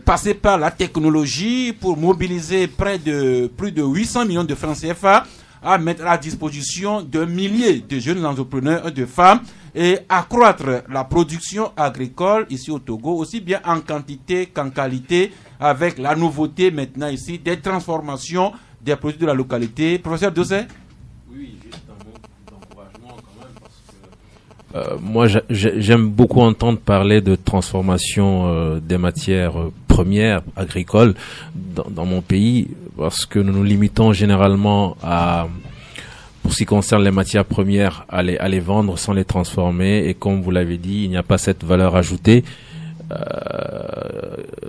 passait par la technologie pour mobiliser plus de 800 millions de francs CFA à mettre à disposition de milliers de jeunes entrepreneurs et de femmes et accroître la production agricole ici au Togo, aussi bien en quantité qu'en qualité, avec la nouveauté maintenant ici des transformations des produits de la localité. Professeur Dosset? Oui, juste un mot d'encouragement quand même, parce que moi j'aime beaucoup entendre parler de transformation des matières premières agricoles dans mon pays, parce que nous nous limitons généralement pour ce qui concerne les matières premières, à les vendre sans les transformer. Et comme vous l'avez dit, il n'y a pas cette valeur ajoutée.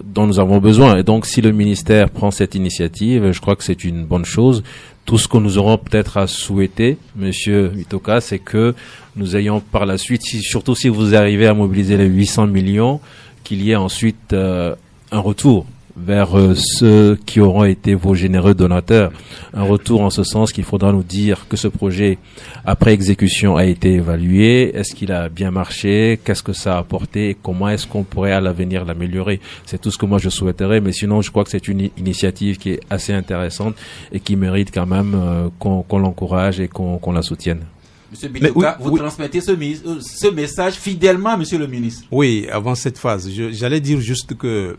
dont nous avons besoin. Et donc, si le ministère prend cette initiative, je crois que c'est une bonne chose. Tout ce que nous aurons peut-être à souhaiter, Monsieur Mitoka, c'est que nous ayons par la suite, surtout si vous arrivez à mobiliser les 800 millions, qu'il y ait ensuite un retour vers ceux qui auront été vos généreux donateurs. Un retour en ce sens qu'il faudra nous dire que ce projet, après exécution, a été évalué. Est-ce qu'il a bien marché? Qu'est-ce que ça a apporté? Et comment est-ce qu'on pourrait à l'avenir l'améliorer? C'est tout ce que moi je souhaiterais. Mais sinon, je crois que c'est une initiative qui est assez intéressante et qui mérite quand même qu'on l'encourage et qu'on la soutienne. Monsieur Bitouka, vous transmettez ce message fidèlement, Monsieur le ministre. Oui, avant cette phase, j'allais dire juste que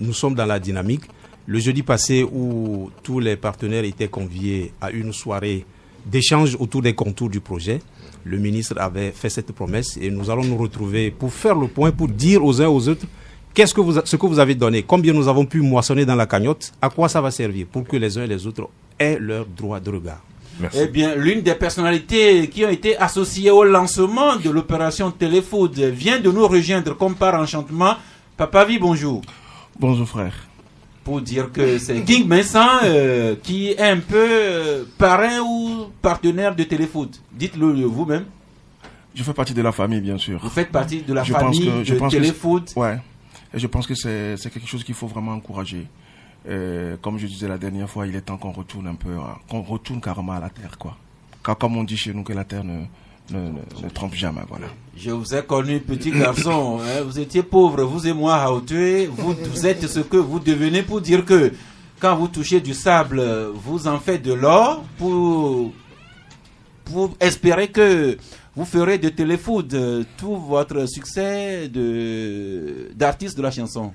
nous sommes dans la dynamique. Le jeudi passé, où tous les partenaires étaient conviés à une soirée d'échange autour des contours du projet, le ministre avait fait cette promesse et nous allons nous retrouver pour faire le point, pour dire aux uns aux autres ce que vous avez donné, combien nous avons pu moissonner dans la cagnotte, à quoi ça va servir pour que les uns et les autres aient leur droit de regard. Merci. Eh bien, l'une des personnalités qui ont été associées au lancement de l'opération Téléfood vient de nous rejoindre comme par enchantement. Papa Vi, bonjour. Bonjour frère. Pour dire que c'est King Vincent qui est un peu parrain ou partenaire de Téléfood. Dites-le vous-même. Je fais partie de la famille, bien sûr. Vous faites partie de la famille de Téléfood. Ouais. Et je pense que c'est quelque chose qu'il faut vraiment encourager. Comme je disais la dernière fois, il est temps qu'on retourne un peu, qu'on retourne carrément à la terre, quoi. Car comme on dit chez nous que la terre ne trompe jamais, voilà. Je vous ai connu petit garçon, hein, vous étiez pauvre, vous et moi à Hauteuil, vous êtes ce que vous devenez pour dire que quand vous touchez du sable, vous en faites de l'or pour espérer que vous ferez de Téléfood tout votre succès d'artiste de la chanson.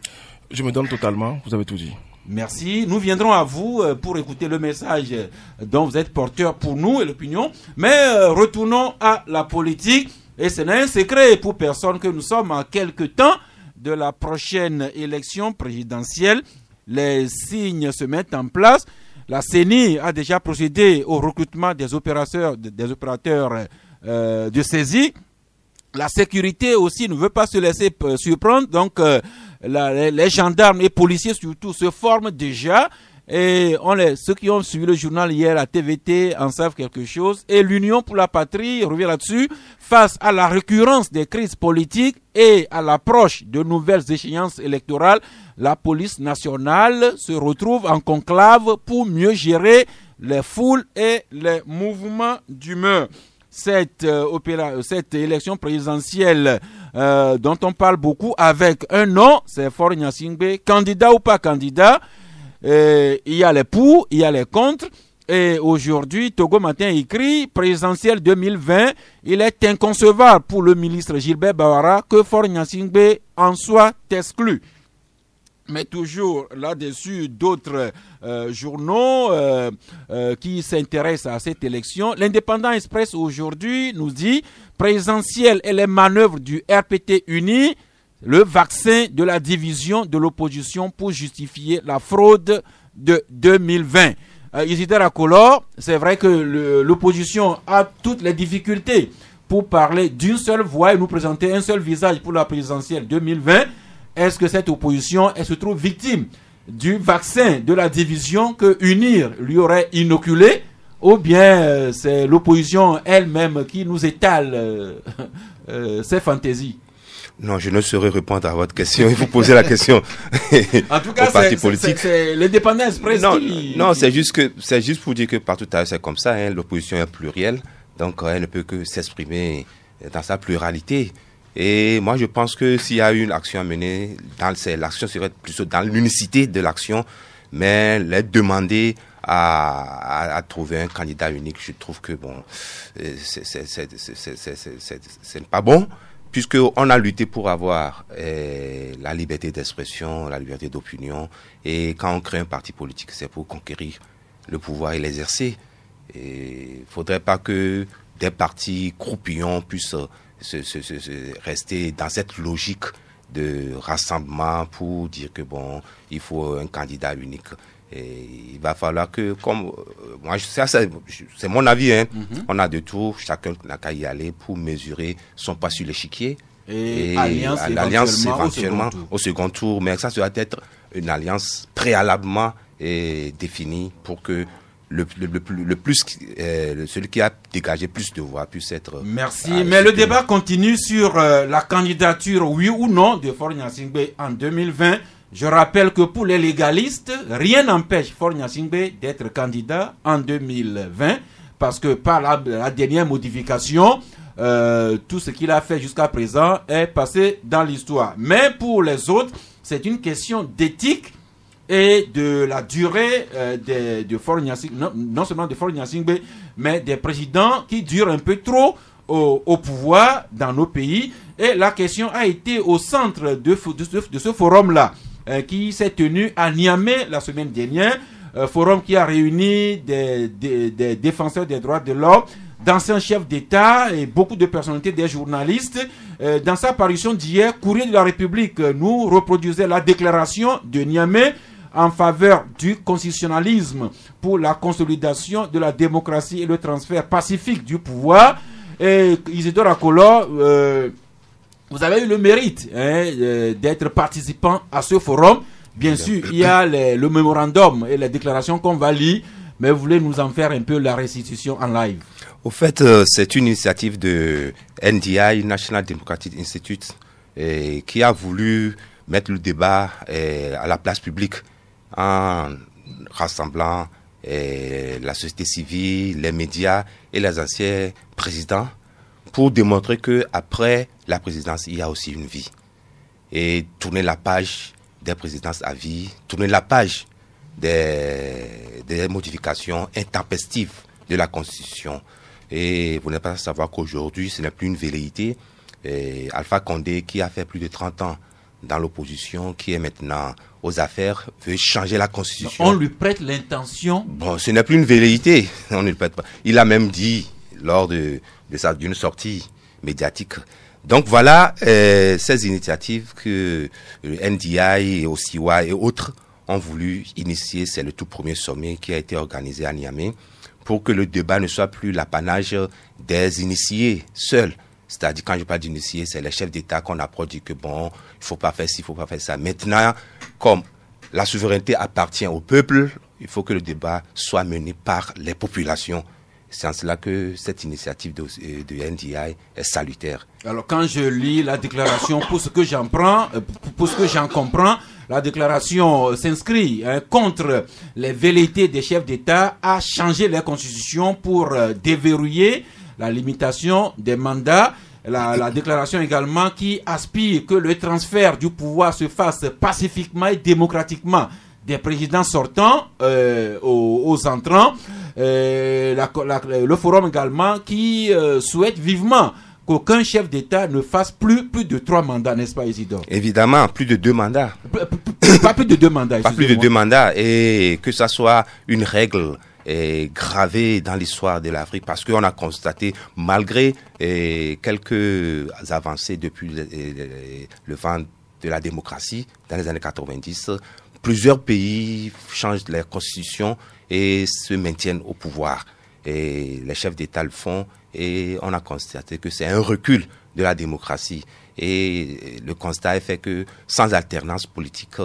Je me donne totalement, vous avez tout dit. Merci. Nous viendrons à vous pour écouter le message dont vous êtes porteur pour nous et l'opinion. Mais retournons à la politique. Et ce n'est un secret pour personne que nous sommes à quelques temps de la prochaine élection présidentielle. Les signes se mettent en place. La CENI a déjà procédé au recrutement des opérateurs de saisie. La sécurité aussi ne veut pas se laisser surprendre. Donc, les gendarmes et policiers surtout se forment déjà. Et ceux qui ont suivi le journal hier à TVT en savent quelque chose. Et l'Union pour la patrie revient là-dessus. Face à la récurrence des crises politiques et à l'approche de nouvelles échéances électorales, la police nationale se retrouve en conclave pour mieux gérer les foules et les mouvements d'humeur. Cette élection présidentielle dont on parle beaucoup avec un nom, c'est Faure Gnassingbé, candidat ou pas candidat. Il y a les pour, il y a les contre. Et aujourd'hui, Togo Matin écrit présidentielle 2020, il est inconcevable pour le ministre Gilbert Bawara que Faure Gnassingbé en soit exclu. Mais toujours là-dessus, d'autres journaux qui s'intéressent à cette élection. L'Indépendant Express aujourd'hui nous dit présidentielle et les manœuvres du RPT uni, le vaccin de la division de l'opposition pour justifier la fraude de 2020. Isidore Akolor, c'est vrai que l'opposition a toutes les difficultés pour parler d'une seule voix et nous présenter un seul visage pour la présidentielle 2020. Est-ce que cette opposition se trouve victime du vaccin de la division que UNIR lui aurait inoculé, ou bien c'est l'opposition elle-même qui nous étale ses fantaisies? Non, je ne saurais répondre à votre question. Il faut poser la question en tout cas, aux partis politiques. C'est l'Indépendant Express Non, c'est juste pour dire que partout ailleurs c'est comme ça. Hein, l'opposition est plurielle, donc elle ne peut que s'exprimer dans sa pluralité. Et moi, je pense que s'il y a une action à mener, l'action serait plutôt dans l'unicité de l'action, mais les demander à trouver un candidat unique, je trouve que bon, c'est pas bon. Puisqu'on a lutté pour avoir la liberté d'expression, la liberté d'opinion, et quand on crée un parti politique, c'est pour conquérir le pouvoir et l'exercer. Il ne faudrait pas que des partis croupillons puissent rester dans cette logique de rassemblement pour dire que bon, il faut un candidat unique. Et il va falloir que, comme moi, c'est mon avis, hein, on a de tout, chacun n'a qu'à y aller pour mesurer son pas sur l'échiquier. Et l'alliance éventuellement au second tour. Mais ça doit être une alliance préalablement définie pour que celui qui a dégagé plus de voix puisse être... Merci, mais le débat continue sur la candidature, oui ou non, de Faure Gnassingbé en 2020. Je rappelle que pour les légalistes, rien n'empêche Faure Gnassingbé d'être candidat en 2020, parce que par la dernière modification, tout ce qu'il a fait jusqu'à présent est passé dans l'histoire. Mais pour les autres, c'est une question d'éthique et de la durée de Faure Gnassingbé, non seulement de Faure Gnassingbé, mais des présidents qui durent un peu trop au pouvoir dans nos pays. Et la question a été au centre de ce forum-là, qui s'est tenu à Niamey la semaine dernière, forum qui a réuni des défenseurs des droits de l'homme, d'anciens chefs d'État et beaucoup de personnalités, des journalistes. Dans sa parution d'hier, Courrier de la République nous reproduisait la déclaration de Niamey en faveur du constitutionnalisme pour la consolidation de la démocratie et le transfert pacifique du pouvoir. Et Isidore Akolo, vous avez eu le mérite d'être participant à ce forum. Bien sûr, il y a le mémorandum et les déclarations qu'on va lire, mais vous voulez nous en faire un peu la restitution en live. Au fait, c'est une initiative de NDI, National Democratic Institute, qui a voulu mettre le débat à la place publique en rassemblant la société civile, les médias et les anciens présidents pour démontrer que après la présidence, il y a aussi une vie. Et tourner la page des présidences à vie, tourner la page des modifications intempestives de la Constitution. Et vous n'êtes pas à savoir qu'aujourd'hui, ce n'est plus une velléité. Alpha Condé, qui a fait plus de 30 ans dans l'opposition, qui est maintenant aux affaires, veut changer la Constitution. On lui prête l'intention. Bon, ce n'est plus une velléité. On ne le prête pas. Il a même dit lors d'une sortie médiatique. Donc voilà ces initiatives que le NDI et OSIWA et autres ont voulu initier. C'est le tout premier sommet qui a été organisé à Niamey pour que le débat ne soit plus l'apanage des initiés seuls. C'est-à-dire, quand je parle d'initiés, c'est les chefs d'État qu'on approche, dit que bon, il ne faut pas faire ci, il ne faut pas faire ça. Maintenant, comme la souveraineté appartient au peuple, il faut que le débat soit mené par les populations. C'est en cela que cette initiative de NDI est salutaire. Alors, quand je lis la déclaration, pour ce que j'en comprends, la déclaration s'inscrit contre les velléités des chefs d'État à changer les constitutions pour déverrouiller la limitation des mandats. La déclaration également qui aspire que le transfert du pouvoir se fasse pacifiquement et démocratiquement des présidents sortants aux entrants. Le forum également qui souhaite vivement qu'aucun chef d'État ne fasse plus de 3 mandats, n'est-ce pas, Isidore? Évidemment, plus de 2 mandats. Pas plus de 2 mandats, pas plus de 2 mandats, et que ça soit une règle gravée dans l'histoire de l'Afrique, parce qu'on a constaté, malgré quelques avancées depuis le vent de la démocratie dans les années 90, plusieurs pays changent leur constitution et se maintiennent au pouvoir. Et les chefs d'État le font, et on a constaté que c'est un recul de la démocratie. Et le constat est fait que sans alternance politique,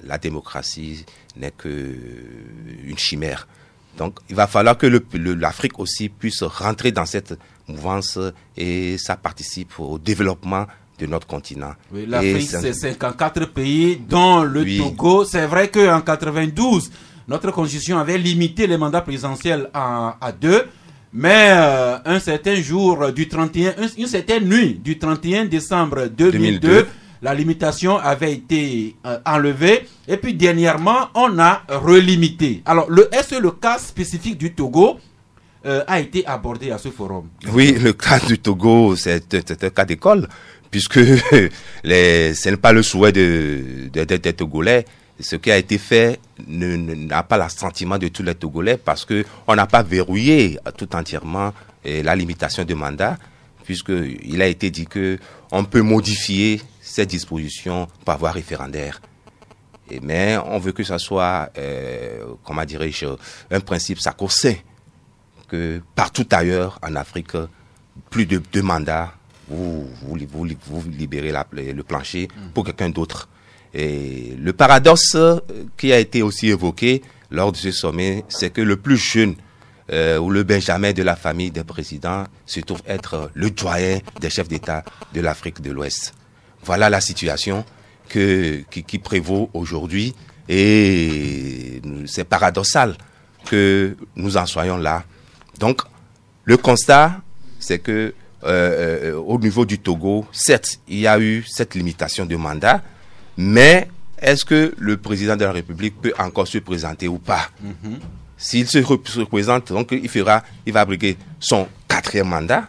la démocratie n'est qu'une chimère. Donc il va falloir que l'Afrique aussi puisse rentrer dans cette mouvance, et ça participe au développement de notre continent. Oui, l'Afrique, c'est 54 pays, dont le Togo. C'est vrai qu'en 92, notre constitution avait limité les mandats présidentiels à 2, mais un certain jour une certaine nuit du 31 décembre 2002, la limitation avait été enlevée, et puis dernièrement, on a relimité. Alors, est-ce que le cas spécifique du Togo a été abordé à ce forum? Oui, le cas du Togo, c'est un cas d'école, puisque ce n'est pas le souhait des Togolais. Ce qui a été fait n'a pas l'assentiment de tous les Togolais, parce qu'on n'a pas verrouillé tout entièrement la limitation de mandat, puisqu'il a été dit qu'on peut modifier ces dispositions par voie référendaire. Mais on veut que ça soit, comment dirais-je, un principe sacro-saint, que partout ailleurs en Afrique, plus de 2 mandats vous libérez le plancher pour quelqu'un d'autre. Et le paradoxe qui a été aussi évoqué lors de ce sommet, c'est que le plus jeune ou le Benjamin de la famille des présidents se trouve être le doyen des chefs d'État de l'Afrique de l'Ouest. Voilà la situation qui prévaut aujourd'hui, et c'est paradoxal que nous en soyons là. Donc, le constat, c'est que au niveau du Togo, certes, il y a eu cette limitation de mandat, mais est-ce que le président de la République peut encore se présenter ou pas? S'il se représente, donc il va briguer son 4e mandat.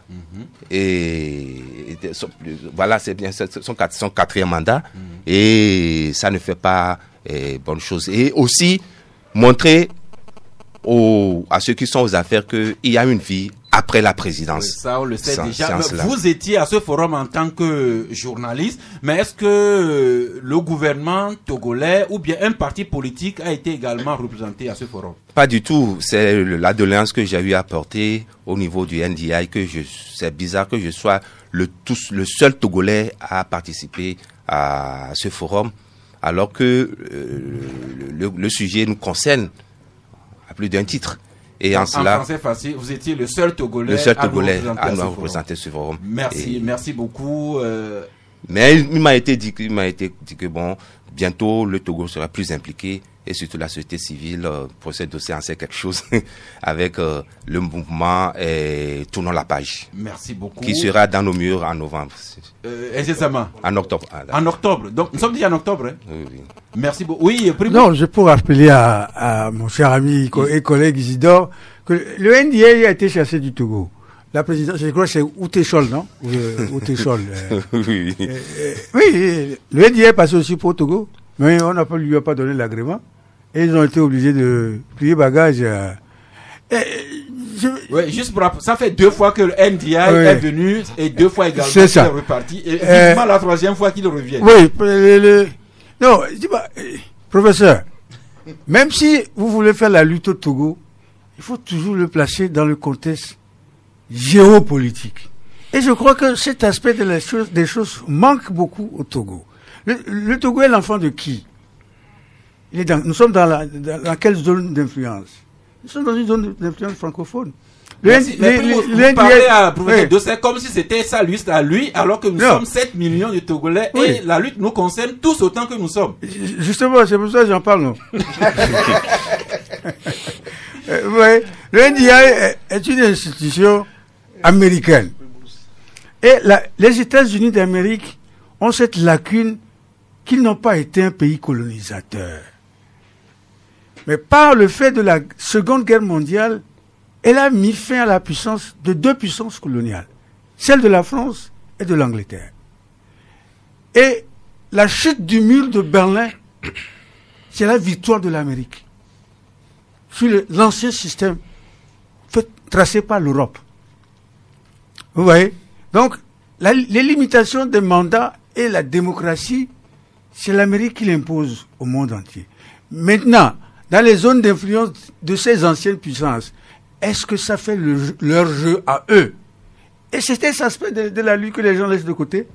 Et voilà, c'est bien son 4e mandat. Et ça ne fait pas bonne chose. Et aussi montrer à ceux qui sont aux affaires qu'il y a une vie après la présidence. Oui, ça, on le sait déjà. Mais vous étiez à ce forum en tant que journaliste, mais est-ce que le gouvernement togolais ou bien un parti politique a été également représenté à ce forum? Pas du tout. C'est la doléance que j'ai eu à porter au niveau du NDI, c'est bizarre que je sois le seul Togolais à participer à ce forum, alors que le sujet nous concerne à plus d'un titre. Et en français facile, vous étiez le seul Togolais à nous représenter ce forum. Merci beaucoup. Mais il m'a été dit que bon, bientôt le Togo sera plus impliqué, et surtout la société civile pour ce dossier en sait quelque chose avec le mouvement Tournons la page. Merci beaucoup. Qui sera dans nos murs en novembre. Exactement. En octobre. En octobre. Donc nous sommes déjà en octobre. Hein? Oui. Merci beaucoup. Oui, non, je peux rappeler à mon cher ami et collègue Isidore que le NDA a été chassé du Togo. La présidence, je crois que c'est Outéchol, non? Outéchol. Oui. Oui, le NDA est passé aussi pour Togo, mais on lui a pas donné l'agrément. Et ils ont été obligés de plier bagage. Oui, juste pour ça fait 2 fois que le NDI est venu et 2 fois également qu'il est reparti. Et vivement la 3e fois qu'il revient. Oui, non, dis pas, professeur, même si vous voulez faire la lutte au Togo, il faut toujours le placer dans le contexte géopolitique. Et je crois que cet aspect des choses manque beaucoup au Togo. Le Togo est l'enfant de qui? Nous sommes dans quelle zone d'influence? Nous sommes dans une zone d'influence francophone. Vous parlez à professeur de c'est comme si c'était sa liste à lui, alors que nous sommes 7 millions de Togolais et la lutte nous concerne tous autant que nous sommes. Justement, c'est pour ça que j'en parle, non? Le NDI est une institution américaine. Et les États-Unis d'Amérique ont cette lacune qu'ils n'ont pas été un pays colonisateur. Mais par le fait de la Seconde Guerre mondiale, elle a mis fin à la puissance de 2 puissances coloniales, celle de la France et de l'Angleterre. Et la chute du mur de Berlin, c'est la victoire de l'Amérique sur l'ancien système tracé par l'Europe. Vous voyez? Donc, les limitations des mandats et la démocratie, c'est l'Amérique qui l'impose au monde entier. Maintenant, dans les zones d'influence de ces anciennes puissances, est-ce que ça fait leur jeu à eux? Et c'était cet aspect de la lutte que les gens laissent de côté.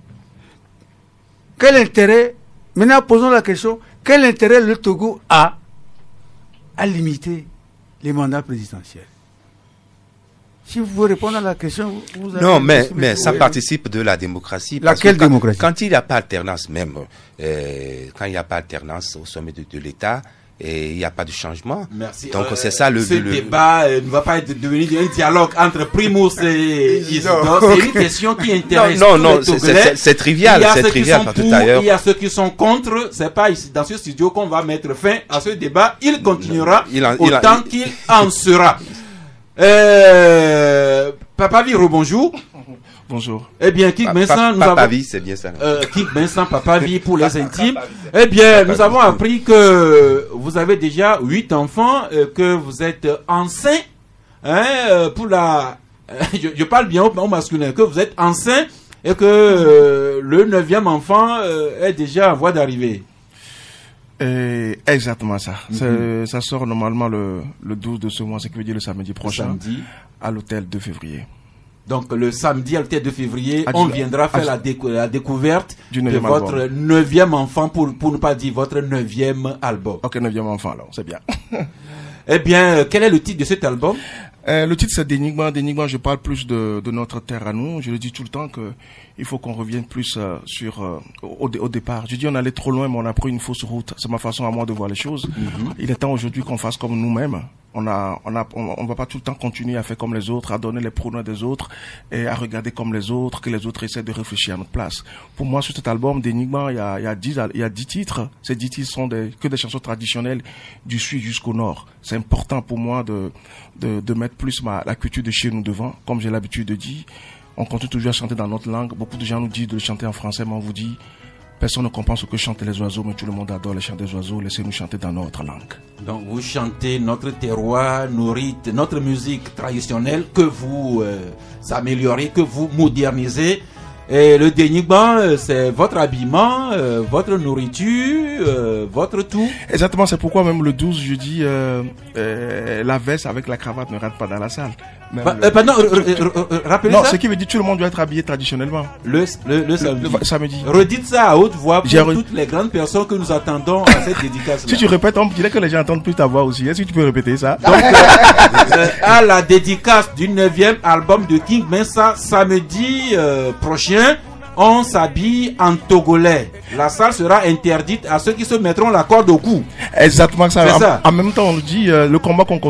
Quel intérêt, maintenant posons la question, quel intérêt le Togo a à limiter les mandats présidentiels? Si vous pouvez répondre à la question, vous avez... Non, mais ça participe de la démocratie. Laquelle démocratie? Quand il n'y a pas alternance même, quand il n'y a pas alternance au sommet de l'État, et il n'y a pas de changement. Merci. Donc c'est ça ce débat ne va pas devenir un dialogue entre Primus et Isidore. C'est une question qui intéresse tous les Togolais. C'est trivial, c'est trivial par tout ailleurs. Il y a ceux qui sont contre. C'est pas ici dans ce studio qu'on va mettre fin à ce débat. Il continuera autant qu'il en sera. Papa Viro, bonjour. Bonjour. Eh bien, Kik Vincent, Papa Vie, c'est bien ça. Kik Vincent, Papa Vie pour les intimes. Eh bien, nous avons appris que vous avez déjà 8 enfants, que vous êtes enceint, pour la, je parle bien au masculin, que vous êtes enceint et que le 9e enfant est déjà en voie d'arrivée. Exactement ça. Ça sort normalement le 12 de ce mois, ce qui veut dire le samedi prochain, à l'hôtel 2 février. Donc le samedi, le 2 février, on viendra faire la découverte de votre 9e enfant, pour ne pas dire votre 9e album. Ok, 9e enfant alors, c'est bien. Eh bien, quel est le titre de cet album? Le titre c'est Dénigma. Dénigma, je parle plus de notre terre à nous. Je le dis tout le temps que il faut qu'on revienne plus au départ. Je dis on allait trop loin, mais on a pris une fausse route. C'est ma façon à moi de voir les choses. Il est temps aujourd'hui qu'on fasse comme nous-mêmes. On va pas tout le temps continuer à faire comme les autres, à donner les pronoms des autres et à regarder comme les autres, que les autres essaient de réfléchir à notre place. Pour moi, sur cet album d'Enigma, il y a 10 titres. Ces 10 titres sont que des chansons traditionnelles du sud jusqu'au nord. C'est important pour moi de mettre plus la culture de chez nous devant, comme j'ai l'habitude de dire. On continue toujours à chanter dans notre langue. Beaucoup de gens nous disent de le chanter en français, mais on vous dit, personne ne comprend ce que chantent les oiseaux, mais tout le monde adore les chants des oiseaux. Laissez-nous chanter dans notre langue. Donc vous chantez notre terroir, nos rites, notre musique traditionnelle que vous améliorez, que vous modernisez. Et le Dénigma, c'est votre habillement, votre nourriture, votre tout. Exactement, c'est pourquoi même le 12, je dis la veste avec la cravate ne rentre pas dans la salle. Pardon, rappelez non, ça. ce qui veut dire que tout le monde doit être habillé traditionnellement. Le samedi. Samedi. Redites ça à haute voix pour toutes les grandes personnes que nous attendons à cette dédicace. Si tu répètes, on dirait que les gens entendent plus ta voix aussi. Est-ce que tu peux répéter ça? Donc, à la dédicace du 9e album de King Mensa, samedi prochain, on s'habille en togolais. La salle sera interdite à ceux qui se mettront la corde au cou. Exactement ça. Ça. En même temps, on dit le combat qu'on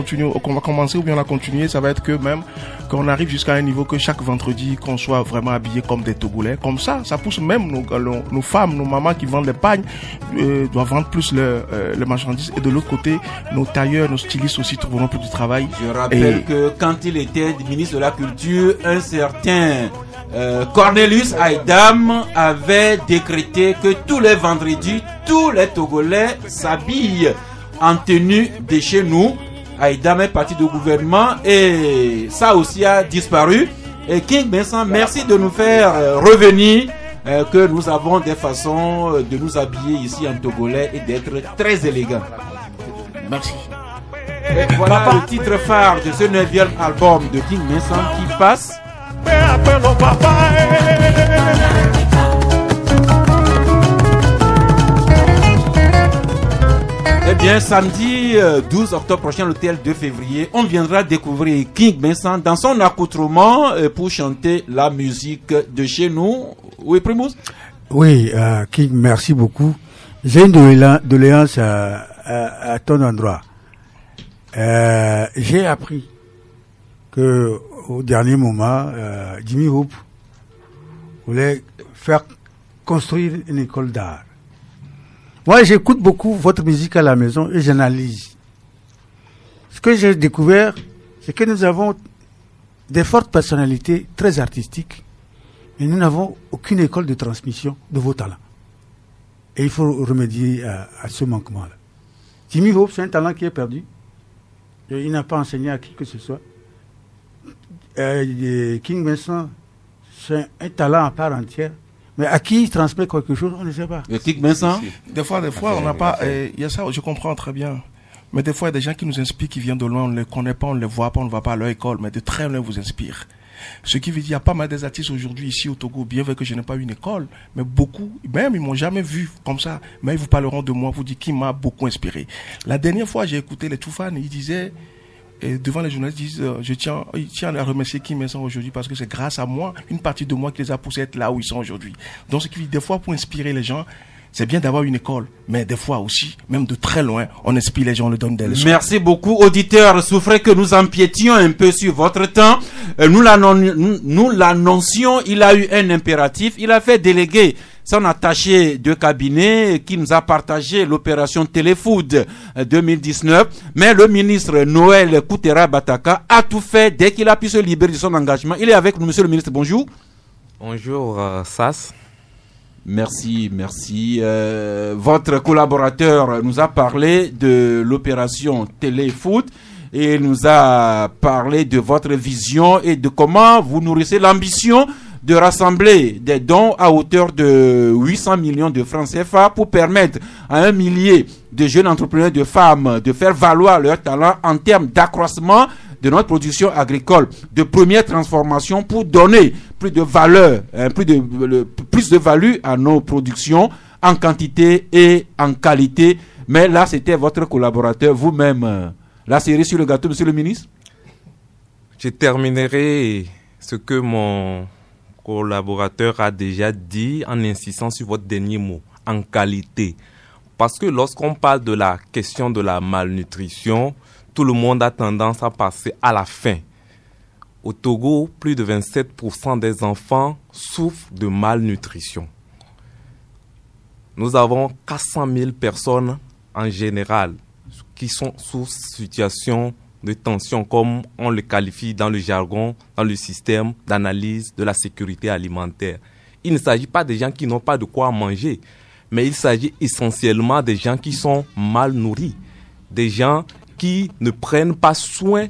va commencer ou bien on a continué, ça va être que même qu'on arrive jusqu'à un niveau que chaque vendredi, qu'on soit vraiment habillé comme des Togolais. Comme ça pousse même nos femmes, nos mamans qui vendent les pagnes, doivent vendre plus les marchandises. Et de l'autre côté, nos tailleurs, nos stylistes aussi trouveront plus de travail. Je rappelle que quand il était ministre de la Culture, un certain Cornelius Aïdam avait décrété que tous les vendredis, tous les Togolais s'habillent en tenue de chez nous. Aïdam est parti du gouvernement et ça aussi a disparu. Et King Vincent, merci de nous faire revenir que nous avons des façons de nous habiller ici en Togolais et d'être très élégants. Merci. Et voilà le titre phare de ce 9e album de King Vincent qui passe. Eh bien, samedi 12 octobre prochain, l'hôtel 2 février, on viendra découvrir King Vincent dans son accoutrement pour chanter la musique de chez nous. Oui, Primus? Oui, King, merci beaucoup. J'ai une doléance à ton endroit. J'ai appris que au dernier moment, Jimmy Hope voulait faire construire une école d'art. Moi, j'écoute beaucoup votre musique à la maison et j'analyse. Ce que j'ai découvert, c'est que nous avons des fortes personnalités très artistiques, mais nous n'avons aucune école de transmission de vos talents. Et il faut remédier à ce manquement-là. Jimmy Hope, c'est un talent qui est perdu. Il n'a pas enseigné à qui que ce soit. King Vincent, c'est un talent à part entière. Mais à qui il transmet quelque chose, on ne sait pas. Le King Vincent? Des fois, on n'a pas. Il y a ça, je comprends très bien. Mais des fois, il y a des gens qui nous inspirent, qui viennent de loin, on ne les connaît pas, on ne les voit pas, on ne va pas à leur école, mais de très loin vous inspirent. Ce qui veut dire qu'il y a pas mal des artistes aujourd'hui ici au Togo, bien vrai que je n'ai pas eu une école, mais beaucoup, même ils m'ont jamais vu comme ça, mais ils vous parleront de moi, vous dites qui m'a beaucoup inspiré. La dernière fois, j'ai écouté les Toufan, ils disaient, et devant les journalistes, ils disent, ils tiennent à remercier King Vincent aujourd'hui parce que c'est grâce à moi, une partie de moi qui les a poussés à être là où ils sont aujourd'hui. Donc ce qui veut dire, des fois, pour inspirer les gens, c'est bien d'avoir une école, mais des fois aussi, même de très loin, on inspire les gens, on leur donne des leçons. Merci beaucoup, auditeurs. Souffrez que nous empiétions un peu sur votre temps. Nous l'annoncions, il a eu un impératif. Il a fait déléguer son attaché de cabinet qui nous a partagé l'opération Téléfood 2019. Mais le ministre Noël Koutera Bataka a tout fait dès qu'il a pu se libérer de son engagement. Il est avec nous, monsieur le ministre. Bonjour. Bonjour, Sas. Merci. Votre collaborateur nous a parlé de l'opération Téléfoot et nous a parlé de votre vision et de comment vous nourrissez l'ambition de rassembler des dons à hauteur de 800 millions de francs CFA pour permettre à 1 millier de jeunes entrepreneurs de femmes de faire valoir leur talent en termes d'accroissement de notre production agricole de première transformation pour donner plus de valeur, plus de value à nos productions en quantité et en qualité. Mais là, c'était votre collaborateur, vous-même. La cerise sur le gâteau, monsieur le ministre. Je terminerai ce que mon collaborateur a déjà dit en insistant sur votre dernier mot, en qualité. Parce que lorsqu'on parle de la question de la malnutrition, tout le monde a tendance à passer à la fin. Au Togo, plus de 27% des enfants souffrent de malnutrition. Nous avons 400 000 personnes en général qui sont sous situation de tension, comme on le qualifie dans le jargon, dans le système d'analyse de la sécurité alimentaire. Il ne s'agit pas des gens qui n'ont pas de quoi manger, mais il s'agit essentiellement des gens qui sont mal nourris, des gens qui ne prennent pas soin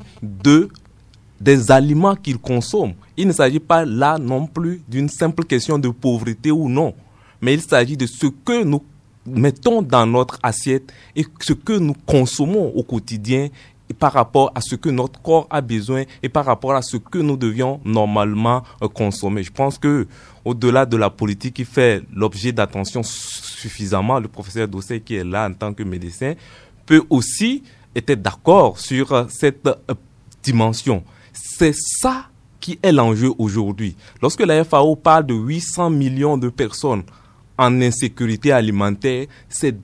des aliments qu'ils consomment. Il ne s'agit pas là non plus d'une simple question de pauvreté ou non, mais il s'agit de ce que nous mettons dans notre assiette et ce que nous consommons au quotidien et par rapport à ce que notre corps a besoin et par rapport à ce que nous devions normalement consommer. Je pense que au-delà de la politique qui fait l'objet d'attention suffisamment, le professeur Dossé qui est là en tant que médecin peut aussi être d'accord sur cette dimension. C'est ça qui est l'enjeu aujourd'hui. Lorsque la FAO parle de 800 millions de personnes en insécurité alimentaire, c'est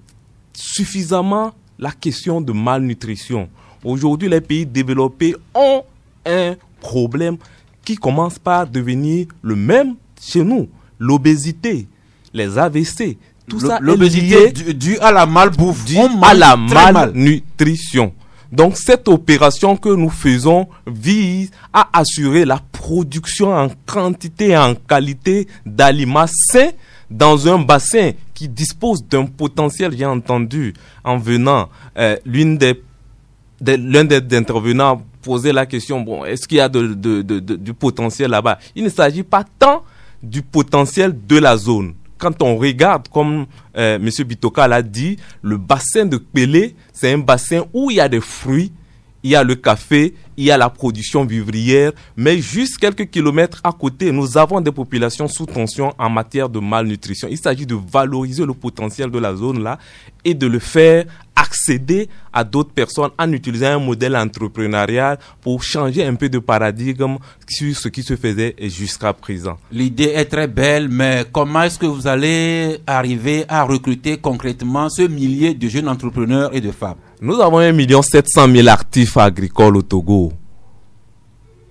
suffisamment la question de malnutrition. Aujourd'hui, les pays développés ont un problème qui commence par devenir le même chez nous. L'obésité, les AVC, tout ça l'obésité due à la malbouffe, à la malnutrition. Donc cette opération que nous faisons vise à assurer la production en quantité et en qualité d'aliments sains dans un bassin qui dispose d'un potentiel. J'ai entendu en venant l'un des intervenants poser la question, bon, est-ce qu'il y a du potentiel là-bas? Il ne s'agit pas tant du potentiel de la zone. Quand on regarde, comme M. Bitoka l'a dit, le bassin de Pelé, c'est un bassin où il y a des fruits, il y a le café, il y a la production vivrière, mais juste quelques kilomètres à côté, nous avons des populations sous tension en matière de malnutrition. Il s'agit de valoriser le potentiel de la zone-là et de le faire accéder à d'autres personnes en utilisant un modèle entrepreneurial pour changer un peu de paradigme sur ce qui se faisait jusqu'à présent. L'idée est très belle, mais comment est-ce que vous allez arriver à recruter concrètement ce millier de jeunes entrepreneurs et de femmes? Nous avons 1 700 000 actifs agricoles au Togo.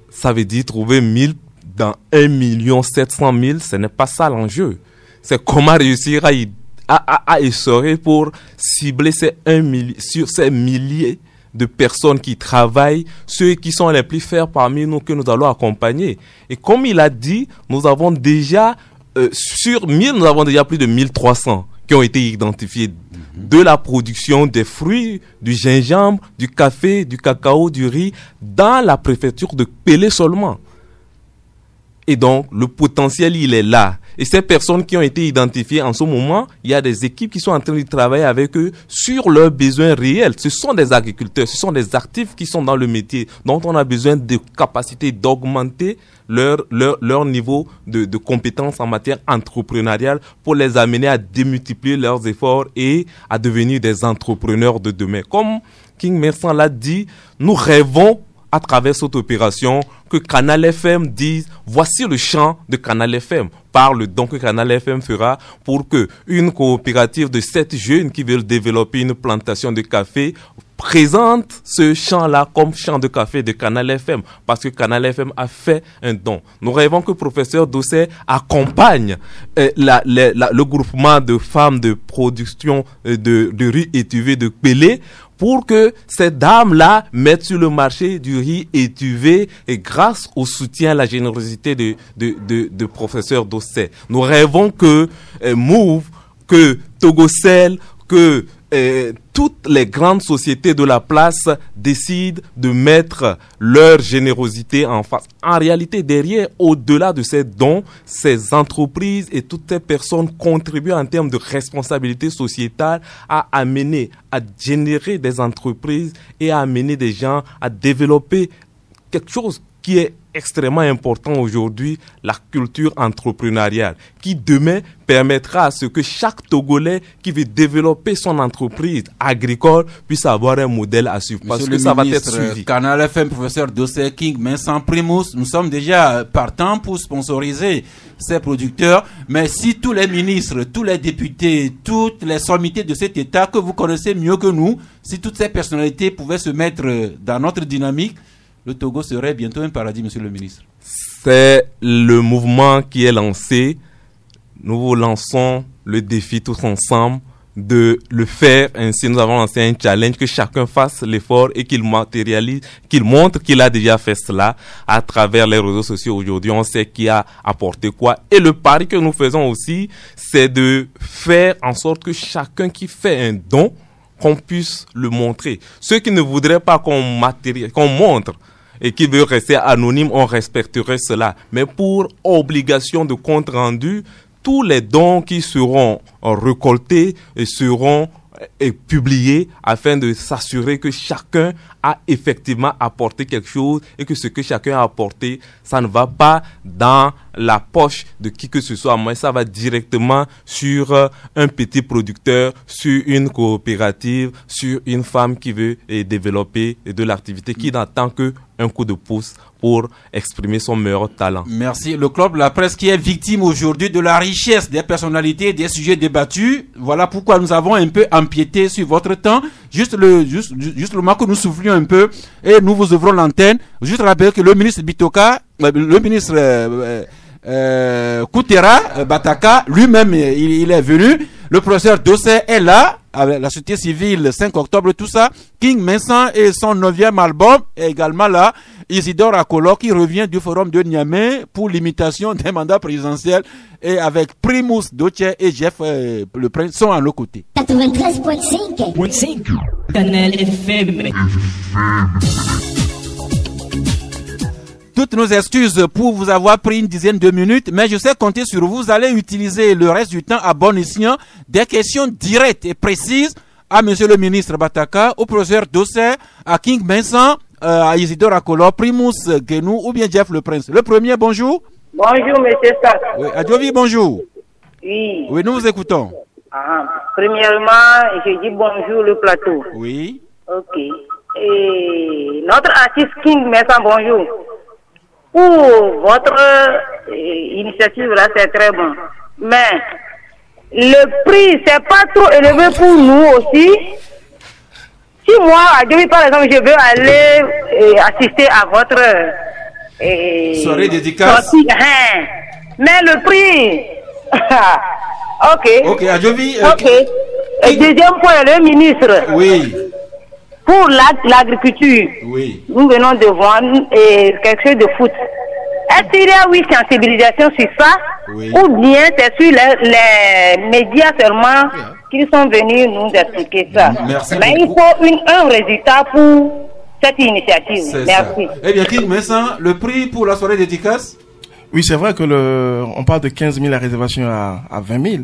Ça veut dire trouver 1000 dans 1 700 000, ce n'est pas ça l'enjeu. C'est comment réussir à essorer pour cibler sur ces milliers de personnes qui travaillent, ceux qui sont les plus forts parmi nous que nous allons accompagner. Et comme il a dit, nous avons déjà, sur 1000, nous avons déjà plus de 1300 qui ont été identifiés de la production des fruits, du gingembre, du café, du cacao, du riz, dans la préfecture de Pelé seulement. Et donc, le potentiel, il est là. Et ces personnes qui ont été identifiées en ce moment, il y a des équipes qui sont en train de travailler avec eux sur leurs besoins réels. Ce sont des agriculteurs, ce sont des actifs qui sont dans le métier, dont on a besoin de capacité d'augmenter leur niveau de compétences en matière entrepreneuriale pour les amener à démultiplier leurs efforts et à devenir des entrepreneurs de demain. Comme King Mersan l'a dit, nous rêvons à travers cette opération que Canal FM dise voici le champ de Canal FM par le don que Canal FM fera pour que une coopérative de 7 jeunes qui veulent développer une plantation de café présente ce champ-là comme champ de café de Canal FM parce que Canal FM a fait un don. Nous rêvons que le professeur Dossé accompagne le groupement de femmes de production de riz étuvé de Pelé pour que ces dames-là mettent sur le marché du riz étuvé et grâce au soutien, à la générosité de professeur Dossé. Nous rêvons que Move, que Togocel, que toutes les grandes sociétés de la place décident de mettre leur générosité en face. En réalité, derrière, au-delà de ces dons, ces entreprises et toutes ces personnes contribuent en termes de responsabilité sociétale à amener, à générer des entreprises et à amener des gens à développer quelque chose qui est extrêmement important aujourd'hui, la culture entrepreneuriale, qui demain permettra à ce que chaque Togolais qui veut développer son entreprise agricole puisse avoir un modèle à suivre. Parce que ça va être suivi. Canal FM, professeur Dossé King, Vincent Primus, nous sommes déjà partants pour sponsoriser ces producteurs. Mais si tous les ministres, tous les députés, toutes les sommités de cet État que vous connaissez mieux que nous, si toutes ces personnalités pouvaient se mettre dans notre dynamique, le Togo serait bientôt un paradis, monsieur le ministre. C'est le mouvement qui est lancé. Nous vous lançons le défi tous ensemble de le faire. Ainsi, nous avons lancé un challenge, que chacun fasse l'effort et qu'il matérialise, qu'il montre qu'il a déjà fait cela à travers les réseaux sociaux. Aujourd'hui, on sait qui a apporté quoi. Et le pari que nous faisons aussi, c'est de faire en sorte que chacun qui fait un don, qu'on puisse le montrer. Ceux qui ne voudraient pas qu'on montre et qui veulent rester anonyme, on respecterait cela. Mais pour obligation de compte rendu, tous les dons qui seront récoltés seront publiés afin de s'assurer que chacun a effectivement apporté quelque chose et que ce que chacun a apporté, ça ne va pas dans la poche de qui que ce soit, mais ça va directement sur un petit producteur, sur une coopérative, sur une femme qui veut développer de l'activité, qui n'attend que un coup de pouce pour exprimer son meilleur talent. Merci. Le club La Presse qui est victime aujourd'hui de la richesse des personnalités, des sujets débattus. Voilà pourquoi nous avons un peu empiété sur votre temps. Juste le moment que nous soufflions un peu et nous vous ouvrons l'antenne. Juste rappeler que le ministre Bitoka, le ministre Koutera Bataka, lui-même, il est venu. Le professeur Dossé est là, avec la société civile, 5 octobre, tout ça. King Vincent et son 9e album est également là. Isidore Akolo qui revient du forum de Niamey pour l'imitation des mandats présidentiels. Et avec Primus Doche et Jeff le Prince sont à nos côtés. 93.5 Canal FM. Toutes nos excuses pour vous avoir pris une dizaine de minutes, mais je sais compter sur vous. Vous allez utiliser le reste du temps à bon escient. Des questions directes et précises à monsieur le ministre Bataka, au professeur Dossé, à King Vincent, à Isidore Akolo, Primus Genou ou bien Jeff le Prince. Le premier, bonjour. Bonjour, monsieur Stas. Oui, Adjovi, bonjour. Oui. Oui, nous vous écoutons. Premièrement, je dis bonjour le plateau. Oui. Ok. Et notre artiste King Vincent, bonjour. Pour votre initiative là, c'est très bon. Mais le prix, c'est pas trop élevé pour nous aussi. Si moi, par exemple, je veux aller assister à votre soirée dédicace. Mais le prix. Ok. Ok, Adjovi. Ok. Et deuxième point, le ministre. Oui. Pour l'agriculture, oui. Nous venons de vendre quelque chose de foot. Est-ce qu'il y a sensibilisation sur ça, oui, ou bien c'est sur les médias seulement qu'ils sont venus nous expliquer ça? Merci. Mais beaucoup. Il faut un résultat pour cette initiative. C'est merci. Ça. Eh bien, King Vincent, le prix pour la soirée dédicace? Oui, c'est vrai que on parle de 15 000 la réservation à 20 000.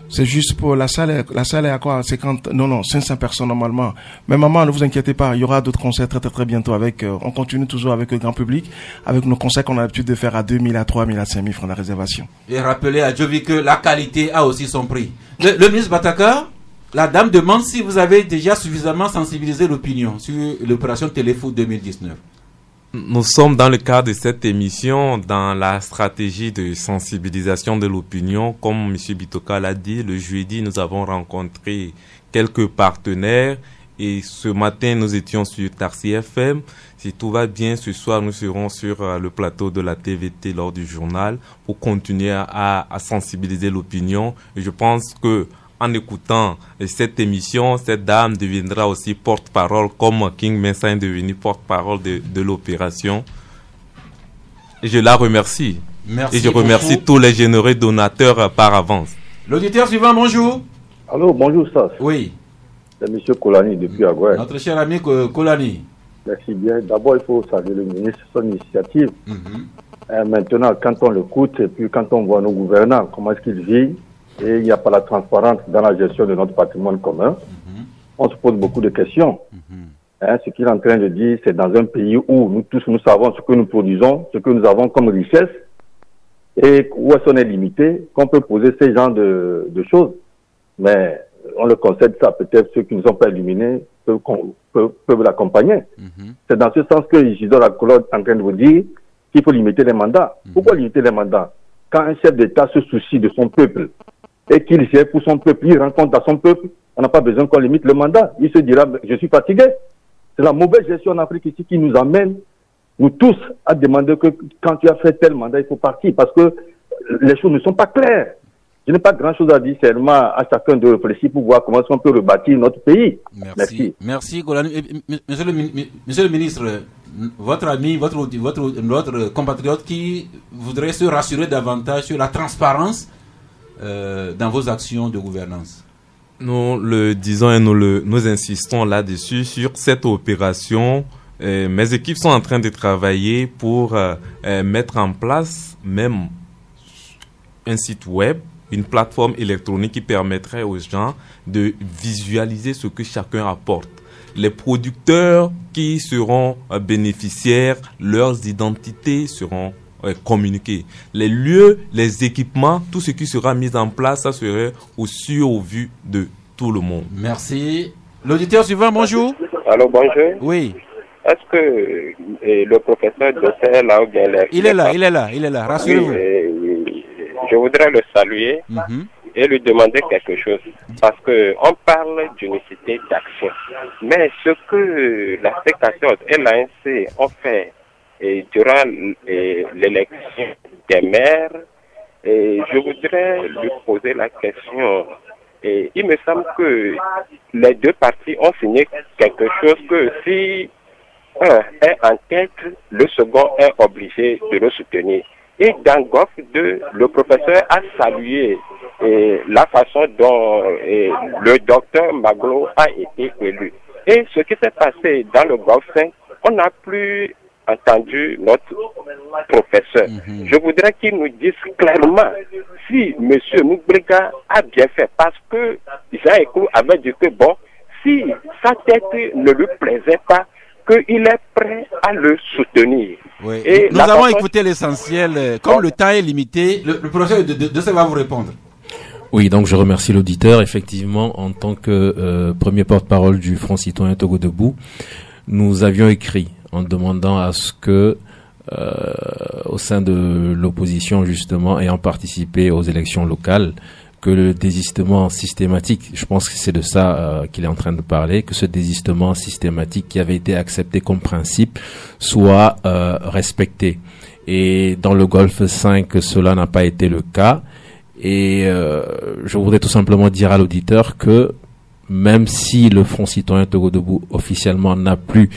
C'est juste pour la salle est à quoi? 500 personnes normalement. Mais maman, ne vous inquiétez pas, il y aura d'autres concerts très très très bientôt avec, on continue toujours avec le grand public, avec nos concerts qu'on a l'habitude de faire à 2 000, à 3 000, à 5 000 francs la réservation. Et rappelez à Jovi que la qualité a aussi son prix. Le ministre Bataka, la dame demande si vous avez déjà suffisamment sensibilisé l'opinion sur l'opération Téléfoot 2019. Nous sommes dans le cadre de cette émission dans la stratégie de sensibilisation de l'opinion. Comme M. Bitoka l'a dit, le jeudi, nous avons rencontré quelques partenaires et ce matin, nous étions sur Tarsi FM. Si tout va bien, ce soir, nous serons sur le plateau de la TVT lors du journal pour continuer à sensibiliser l'opinion. Et je pense que en écoutant cette émission, cette dame deviendra aussi porte-parole comme King Vincent est devenu porte-parole de l'opération. Et je la remercie. Merci. Et je remercie tous les généreux donateurs par avance. L'auditeur suivant, bonjour. Allô, bonjour Sas. Oui. C'est M. Kolani depuis Agoué. Notre cher ami Kolani. Merci bien. D'abord, il faut saluer le ministre, son initiative. Maintenant, quand on l'écoute et puis quand on voit nos gouvernants, comment est-ce qu'ils vivent, et il n'y a pas la transparence dans la gestion de notre patrimoine commun, on se pose beaucoup de questions. Ce qu'il est en train de dire, c'est dans un pays où nous tous nous savons ce que nous produisons, ce que nous avons comme richesse, et où est-ce qu'on est limité, qu'on peut poser ces genres de choses. Mais on le concède ça, peut-être ceux qui ne sont pas illuminés peuvent l'accompagner. C'est dans ce sens que Isidore Akolo est en train de vous dire qu'il faut limiter les mandats. Pourquoi limiter les mandats? Quand un chef d'État se soucie de son peuple et qu'il gère pour son peuple, il rend compte à son peuple, on n'a pas besoin qu'on limite le mandat. Il se dira, je suis fatigué. C'est la mauvaise gestion en Afrique ici qui nous amène, nous tous, à demander que quand tu as fait tel mandat, il faut partir parce que les choses ne sont pas claires. Je n'ai pas grand-chose à dire, seulement à chacun de réfléchir pour voir comment on peut rebâtir notre pays. Merci Golani. Monsieur le ministre, votre ami, votre compatriote qui voudrait se rassurer davantage sur la transparence dans vos actions de gouvernance. Nous le disons et nous insistons là-dessus sur cette opération. Mes équipes sont en train de travailler pour mettre en place même un site web, une plateforme électronique qui permettrait aux gens de visualiser ce que chacun apporte. Les producteurs qui seront bénéficiaires, leurs identités seront communiquées. Les lieux, les équipements, tout ce qui sera mis en place, ça serait aussi au vu de tout le monde. Merci. L'auditeur suivant, bonjour. Allô, bonjour. Oui. Est-ce que le professeur Dossé est là ou bien il est là, rassurez-vous. Oui, je voudrais le saluer et lui demander quelque chose. Parce qu'on parle d'unicité d'action. Mais ce que la C14 et l'ANC ont fait durant l'élection des maires, je voudrais lui poser la question. Et il me semble que les deux partis ont signé quelque chose que si un est en tête, le second est obligé de le soutenir. Et dans GOF 2, le professeur a salué la façon dont le docteur Maglo a été élu. Et ce qui s'est passé dans le GOF 5, on n'a plus entendu notre professeur. Je voudrais qu'il nous dise clairement si M. Moubrega a bien fait, parce que Jean Ekou avait dit que bon, si sa tête ne lui plaisait pas, qu'il est prêt à le soutenir. Oui. Et nous avons écouté l'essentiel. Comme le temps est limité, le professeur de ça va vous répondre. Oui, donc je remercie l'auditeur. Effectivement, en tant que premier porte-parole du Front Citoyen Togo Debout, nous avions écrit en demandant à ce que, au sein de l'opposition justement, ayant participé aux élections locales, que le désistement systématique, je pense que c'est de ça qu'il est en train de parler, que ce désistement systématique qui avait été accepté comme principe soit respecté. Et dans le Golfe 5, cela n'a pas été le cas. Et je voudrais tout simplement dire à l'auditeur que même si le Front Citoyen Togo Debout officiellement n'a plus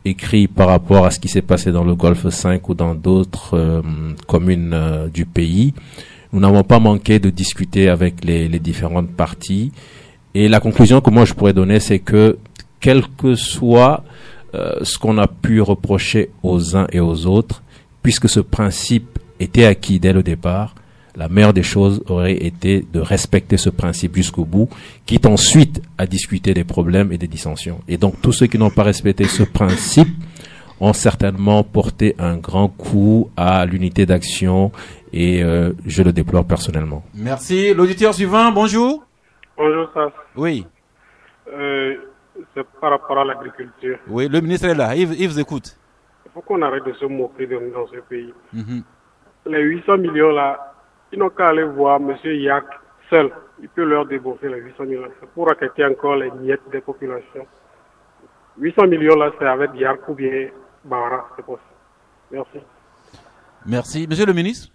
écrit par rapport à ce qui s'est passé dans le Golfe 5 ou dans d'autres communes du pays, nous n'avons pas manqué de discuter avec les différentes parties. Et la conclusion que moi je pourrais donner, c'est que quel que soit ce qu'on a pu reprocher aux uns et aux autres, puisque ce principe était acquis dès le départ, la meilleure des choses aurait été de respecter ce principe jusqu'au bout, quitte ensuite à discuter des problèmes et des dissensions. Et donc tous ceux qui n'ont pas respecté ce principe ont certainement porté un grand coup à l'unité d'action et je le déplore personnellement. Merci. L'auditeur suivant, bonjour. Bonjour, Sas. Oui. C'est par rapport à l'agriculture. Oui, le ministre est là, il vous écoute. Il faut qu'on arrête de se moquer de nous dans ce pays. Les 800 millions là, ils n'ont qu'à aller voir M. Yak seul. Il peut leur débourser les 800 millions. C'est pour raqueter encore les miettes des populations. 800 millions là, c'est avec Yak ou bien Bara, c'est possible. Merci. Merci. Monsieur le ministre.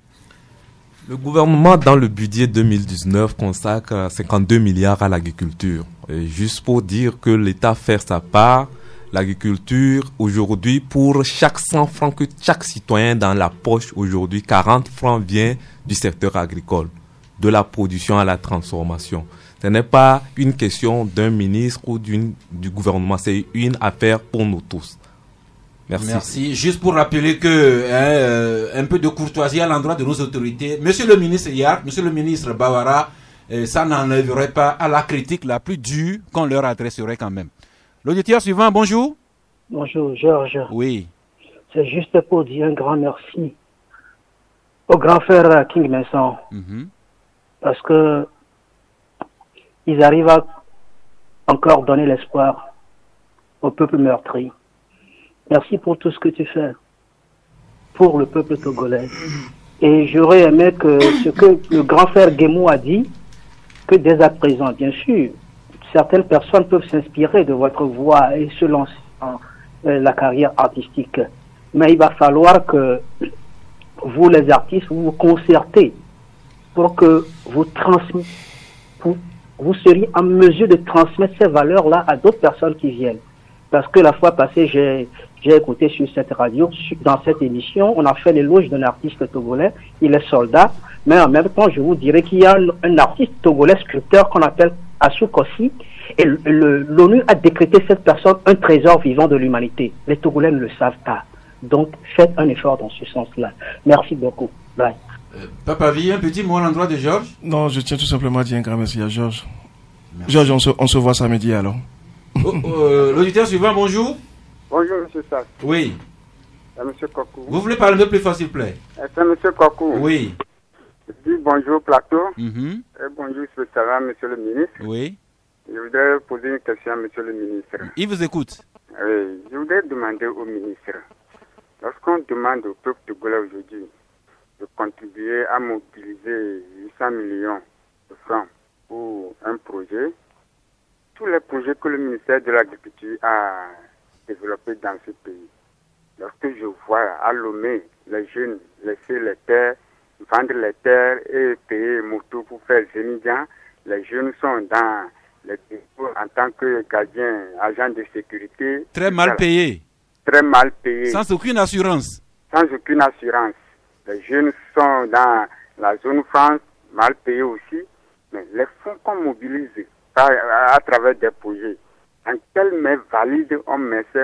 Le gouvernement, dans le budget 2019, consacre 52 milliards à l'agriculture. Et juste pour dire que l'État fait sa part, l'agriculture, aujourd'hui, pour chaque 100 francs que chaque citoyen dans la poche, aujourd'hui, 40 francs vient du secteur agricole, de la production à la transformation. Ce n'est pas une question d'un ministre ou du gouvernement, c'est une affaire pour nous tous. Merci. Merci. Juste pour rappeler que un peu de courtoisie à l'endroit de nos autorités. Monsieur le ministre Yark, Monsieur le ministre Bawara, ça n'enlèverait pas à la critique la plus dure qu'on leur adresserait quand même. L'auditeur suivant, bonjour. Bonjour Georges. Oui. C'est juste pour dire un grand merci au grand frère King Vincent. Parce que ils arrivent à encore donner l'espoir au peuple meurtri. Merci pour tout ce que tu fais pour le peuple togolais. Et j'aurais aimé que ce que le grand frère Guémou a dit, que dès à présent, bien sûr, certaines personnes peuvent s'inspirer de votre voix et se lancer dans la carrière artistique. Mais il va falloir que vous, les artistes, vous vous concertez pour que vous seriez en mesure de transmettre ces valeurs-là à d'autres personnes qui viennent. Parce que la fois passée, j'ai écouté sur cette radio, dans cette émission, on a fait l'éloge d'un artiste togolais, il est soldat, mais en même temps, je vous dirais qu'il y a un artiste togolais sculpteur qu'on appelle Assou Kossi, et l'ONU a décrété cette personne un trésor vivant de l'humanité. Les Togolais ne le savent pas. Donc, faites un effort dans ce sens-là. Merci beaucoup. Bye. Papa Vie, un petit mot à l'endroit de Georges? Non, je tiens tout simplement à dire un grand merci à Georges. Merci. Georges, on se voit samedi alors. L'auditeur suivant, bonjour. Bonjour, monsieur Sass. Oui. C'est monsieur Kokou. Vous voulez parler un peu plus fort, s'il vous plaît? C'est monsieur Kokou. Oui. Je dis bonjour, plateau. Et bonjour, spécialement, monsieur le ministre. Oui. Je voudrais poser une question à monsieur le ministre. Il vous écoute. Oui, je voudrais demander au ministre, lorsqu'on demande au peuple togolais aujourd'hui de contribuer à mobiliser 800 millions de francs pour un projet, tous les projets que le ministère de l'Agriculture a développés dans ce pays, lorsque je vois à Lomé les jeunes laisser les terres, vendre les terres et payer moto pour faire Zénidian, les jeunes sont dans les dépôts en tant que gardiens, agents de sécurité. Très mal payés. Très mal payés. Sans aucune assurance. Sans aucune assurance. Les jeunes sont dans la zone France, mal payés aussi. Mais les fonds qu'on mobilise à travers des projets, en quelle main valide on met ces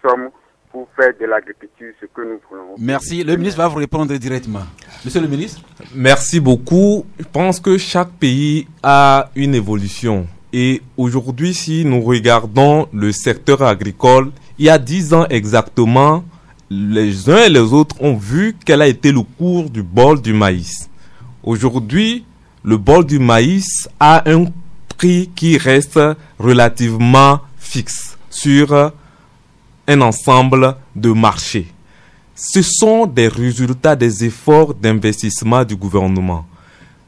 sommes pour faire de l'agriculture ce que nous voulons? Merci. Le ministre va vous répondre directement. Monsieur le ministre. Merci beaucoup. Je pense que chaque pays a une évolution. Et aujourd'hui, si nous regardons le secteur agricole, il y a 10 ans exactement, les uns et les autres ont vu quel a été le cours du bol du maïs. Aujourd'hui, le bol du maïs a un prix qui reste relativement fixe sur un ensemble de marchés. Ce sont des résultats des efforts d'investissement du gouvernement.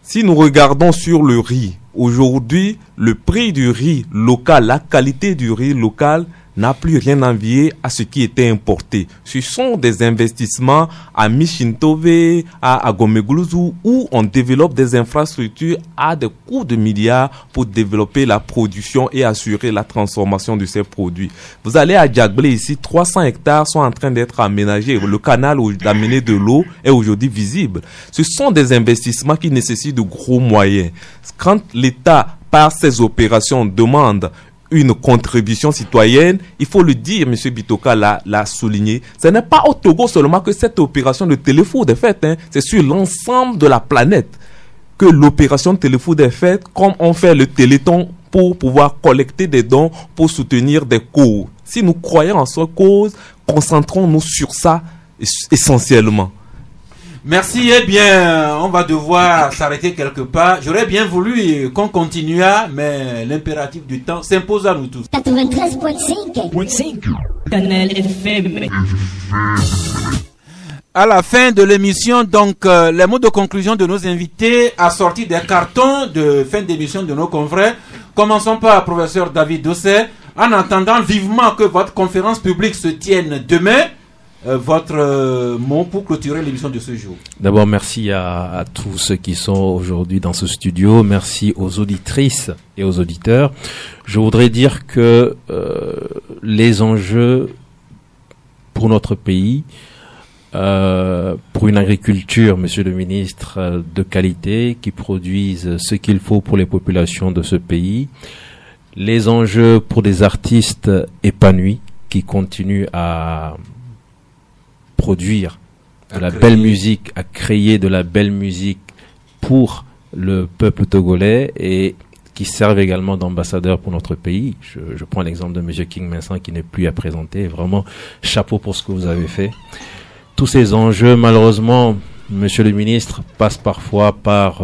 Si nous regardons sur le riz, aujourd'hui, le prix du riz local, la qualité du riz local n'a plus rien à envier à ce qui était importé. Ce sont des investissements à Michintove, à Gomeguluzu, où on développe des infrastructures à des coûts de milliards pour développer la production et assurer la transformation de ces produits. Vous allez à Djagblé ici, 300 hectares sont en train d'être aménagés. Le canal d'amener de l'eau est aujourd'hui visible. Ce sont des investissements qui nécessitent de gros moyens. Quand l'État, par ses opérations, demande une contribution citoyenne, il faut le dire, M. Bitoka l'a souligné, ce n'est pas au Togo seulement que cette opération de Téléfood est faite, c'est sur l'ensemble de la planète que l'opération Téléfood est faite, comme on fait le Téléthon pour pouvoir collecter des dons pour soutenir des causes. Si nous croyons en cette cause, concentrons-nous sur ça essentiellement. Merci, eh bien, on va devoir s'arrêter quelque part. J'aurais bien voulu qu'on continuât, mais l'impératif du temps s'impose à nous tous. 93.5 Canal FM. À la fin de l'émission, donc, les mots de conclusion de nos invités assortis des cartons de fin d'émission de nos confrères. Commençons par professeur David Dossé, en attendant vivement que votre conférence publique se tienne demain. Votre mot pour clôturer l'émission de ce jour. D'abord, merci à tous ceux qui sont aujourd'hui dans ce studio. Merci aux auditrices et aux auditeurs. Je voudrais dire que les enjeux pour notre pays, pour une agriculture, monsieur le ministre, de qualité, qui produise ce qu'il faut pour les populations de ce pays, les enjeux pour des artistes épanouis qui continuent à produire de la belle musique, à créer de la belle musique pour le peuple togolais et qui servent également d'ambassadeurs pour notre pays. Je prends l'exemple de M. King Vincent qui n'est plus à présenter. Vraiment, chapeau pour ce que vous avez fait. Tous ces enjeux, malheureusement, Monsieur le ministre, passent parfois par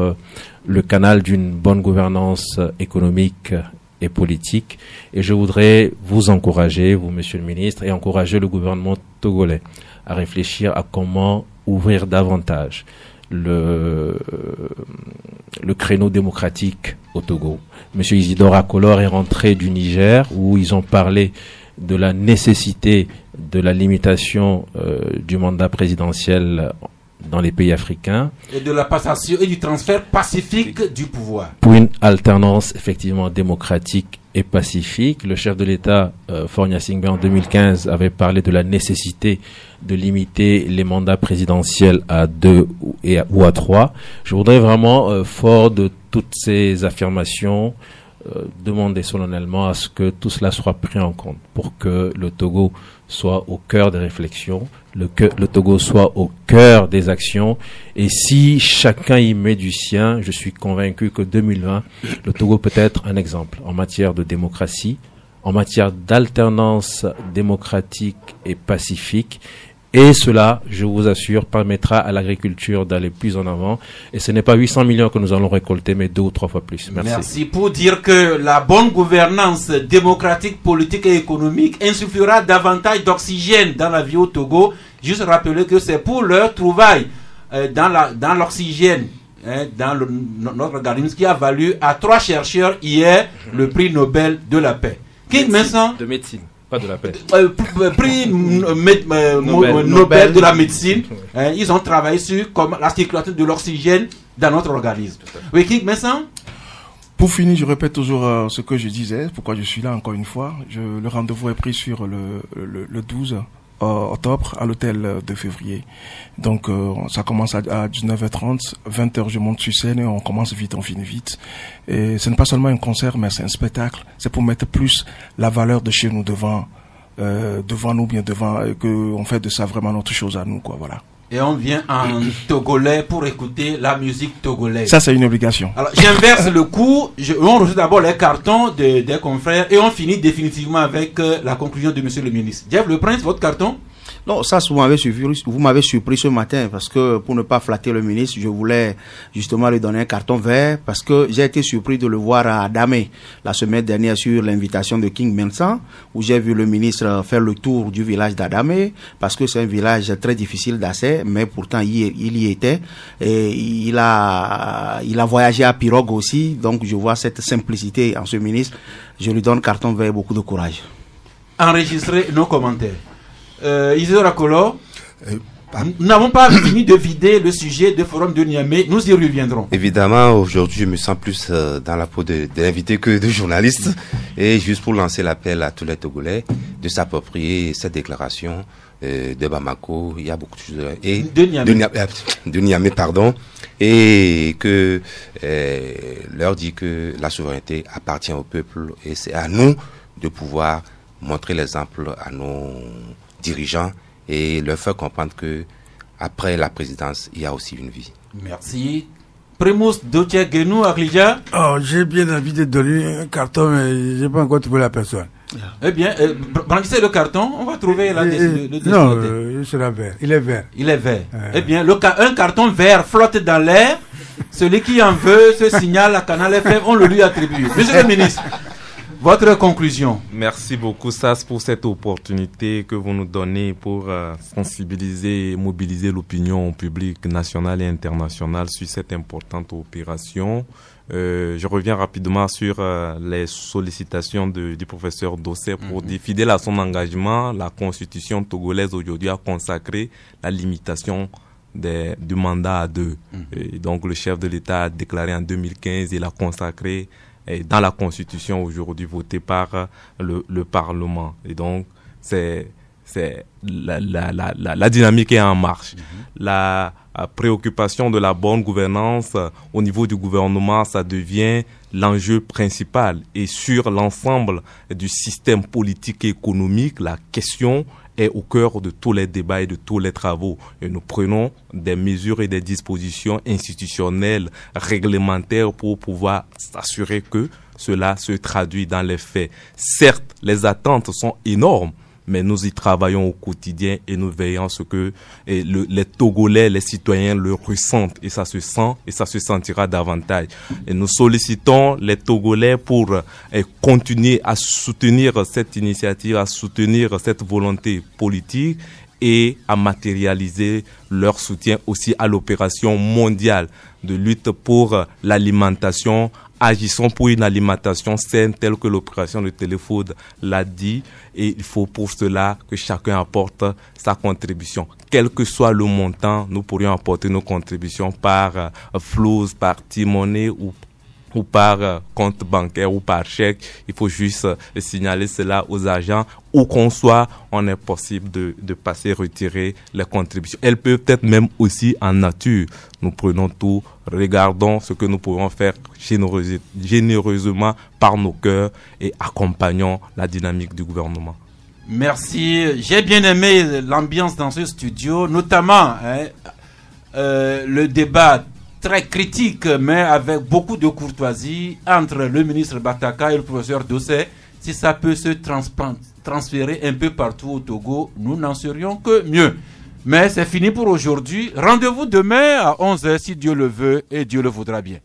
le canal d'une bonne gouvernance économique et politique. Et je voudrais vous encourager, vous, Monsieur le ministre, et encourager le gouvernement togolais à réfléchir à comment ouvrir davantage le créneau démocratique au Togo. Monsieur Isidore Akolor est rentré du Niger où ils ont parlé de la nécessité de la limitation du mandat présidentiel dans les pays africains. Et de la passation et du transfert pacifique du pouvoir. Pour une alternance effectivement démocratique et pacifique. Le chef de l'État, Faure Gnassingbé, en 2015, avait parlé de la nécessité de limiter les mandats présidentiels à 2 ou à 3. Je voudrais vraiment, fort de toutes ces affirmations, demander solennellement à ce que tout cela soit pris en compte pour que le Togo soit au cœur des réflexions, le Togo soit au cœur des actions. Et si chacun y met du sien, je suis convaincu que 2020, le Togo peut être un exemple en matière de démocratie, en matière d'alternance démocratique et pacifique. Et cela, je vous assure, permettra à l'agriculture d'aller plus en avant. Et ce n'est pas 800 millions que nous allons récolter, mais 2 ou 3 fois plus. Merci. Merci. Pour dire que la bonne gouvernance démocratique, politique et économique insufflera davantage d'oxygène dans la vie au Togo. Juste rappeler que c'est pour leur trouvaille dans l'oxygène, dans notre organisme, qui a valu à 3 chercheurs hier le prix Nobel de la paix. King Vincent. De médecine. Pas de la paix. Prix Nobel de la médecine. Ils ont travaillé sur la circulation de l'oxygène dans notre organisme. Oui, King Vincent. Pour finir, je répète toujours ce que je disais, pourquoi je suis là encore une fois. Le rendez-vous est pris sur le 12 octobre à l'hôtel de février. Donc ça commence à 19h30, 20h je monte sur scène et on commence vite, on finit vite. Et ce n'est pas seulement un concert, mais c'est un spectacle. C'est pour mettre plus la valeur de chez nous devant nous, bien devant, qu'on fait de ça vraiment notre chose à nous, quoi, voilà. Et on vient en togolais pour écouter la musique togolaise. Ça, c'est une obligation. Alors, j'inverse le coup. On reçoit d'abord les cartons des confrères et on finit définitivement avec la conclusion de Monsieur le ministre. Jeff Le Prince, votre carton? Non, ça, vous m'avez surpris ce matin parce que pour ne pas flatter le ministre, je voulais justement lui donner un carton vert parce que j'ai été surpris de le voir à Damé la semaine dernière sur l'invitation de King Vincent où j'ai vu le ministre faire le tour du village d'Adamé parce que c'est un village très difficile d'accès, mais pourtant il y était et il a voyagé à pirogue aussi, donc je vois cette simplicité en ce ministre. Je lui donne carton vert et beaucoup de courage. Enregistrez nos commentaires. Isidore Akolor, nous n'avons pas fini de vider le sujet du forum de Niamey, nous y reviendrons. Évidemment, aujourd'hui, je me sens plus dans la peau de l'invité que de journaliste. Et juste pour lancer l'appel à tous les Togolais de s'approprier cette déclaration de Bamako, il y a beaucoup de choses. Et de Niamey, pardon. Et que leur dit que la souveraineté appartient au peuple et c'est à nous de pouvoir montrer l'exemple à nos dirigeants et leur faire comprendre que après la présidence, il y a aussi une vie. Merci. Primus Dotia Genou Aglija. Oh, j'ai bien envie de donner un carton, mais j'ai pas encore trouvé la personne. Eh bien, branchissez le carton, on va trouver la non, il sera vert. Il est vert. Il est vert. Eh bien, un carton vert flotte dans l'air. Celui qui en veut ce signal à Canal FM, on le lui attribue. Monsieur le ministre, votre conclusion. Merci beaucoup, Sas, pour cette opportunité que vous nous donnez pour sensibiliser et mobiliser l'opinion publique nationale et internationale sur cette importante opération. Je reviens rapidement sur les sollicitations du professeur Dossé pour dire, fidèle à son engagement, la constitution togolaise aujourd'hui a consacré la limitation du mandat à 2. Et donc le chef de l'État a déclaré en 2015, il a consacré dans la constitution aujourd'hui votée par le Parlement. Et donc c'est la dynamique est en marche. La préoccupation de la bonne gouvernance au niveau du gouvernement, ça devient l'enjeu principal. Et sur l'ensemble du système politique et économique, la question est au cœur de tous les débats et de tous les travaux. Et nous prenons des mesures et des dispositions institutionnelles, réglementaires pour pouvoir s'assurer que cela se traduit dans les faits. Certes, les attentes sont énormes, mais nous y travaillons au quotidien et nous veillons à ce que les Togolais, les citoyens le ressentent, et ça se sent et ça se sentira davantage. Et nous sollicitons les Togolais pour continuer à soutenir cette initiative, à soutenir cette volonté politique et à matérialiser leur soutien aussi à l'opération mondiale de lutte pour l'alimentation. Agissons pour une alimentation saine telle que l'opération de Téléfood l'a dit, et il faut pour cela que chacun apporte sa contribution. Quel que soit le montant, nous pourrions apporter nos contributions par flou, par T-Money ou par compte bancaire ou par chèque. Il faut juste signaler cela aux agents. Où qu'on soit, on est possible de passer, retirer les contributions. Elles peuvent être même aussi en nature. Nous prenons tout, regardons ce que nous pouvons faire généreusement par nos cœurs et accompagnons la dynamique du gouvernement. Merci. J'ai bien aimé l'ambiance dans ce studio, notamment le débat très critique, mais avec beaucoup de courtoisie entre le ministre Bataka et le professeur Dossé. Si ça peut se transférer un peu partout au Togo, nous n'en serions que mieux. Mais c'est fini pour aujourd'hui. Rendez-vous demain à 11h si Dieu le veut et Dieu le voudra bien.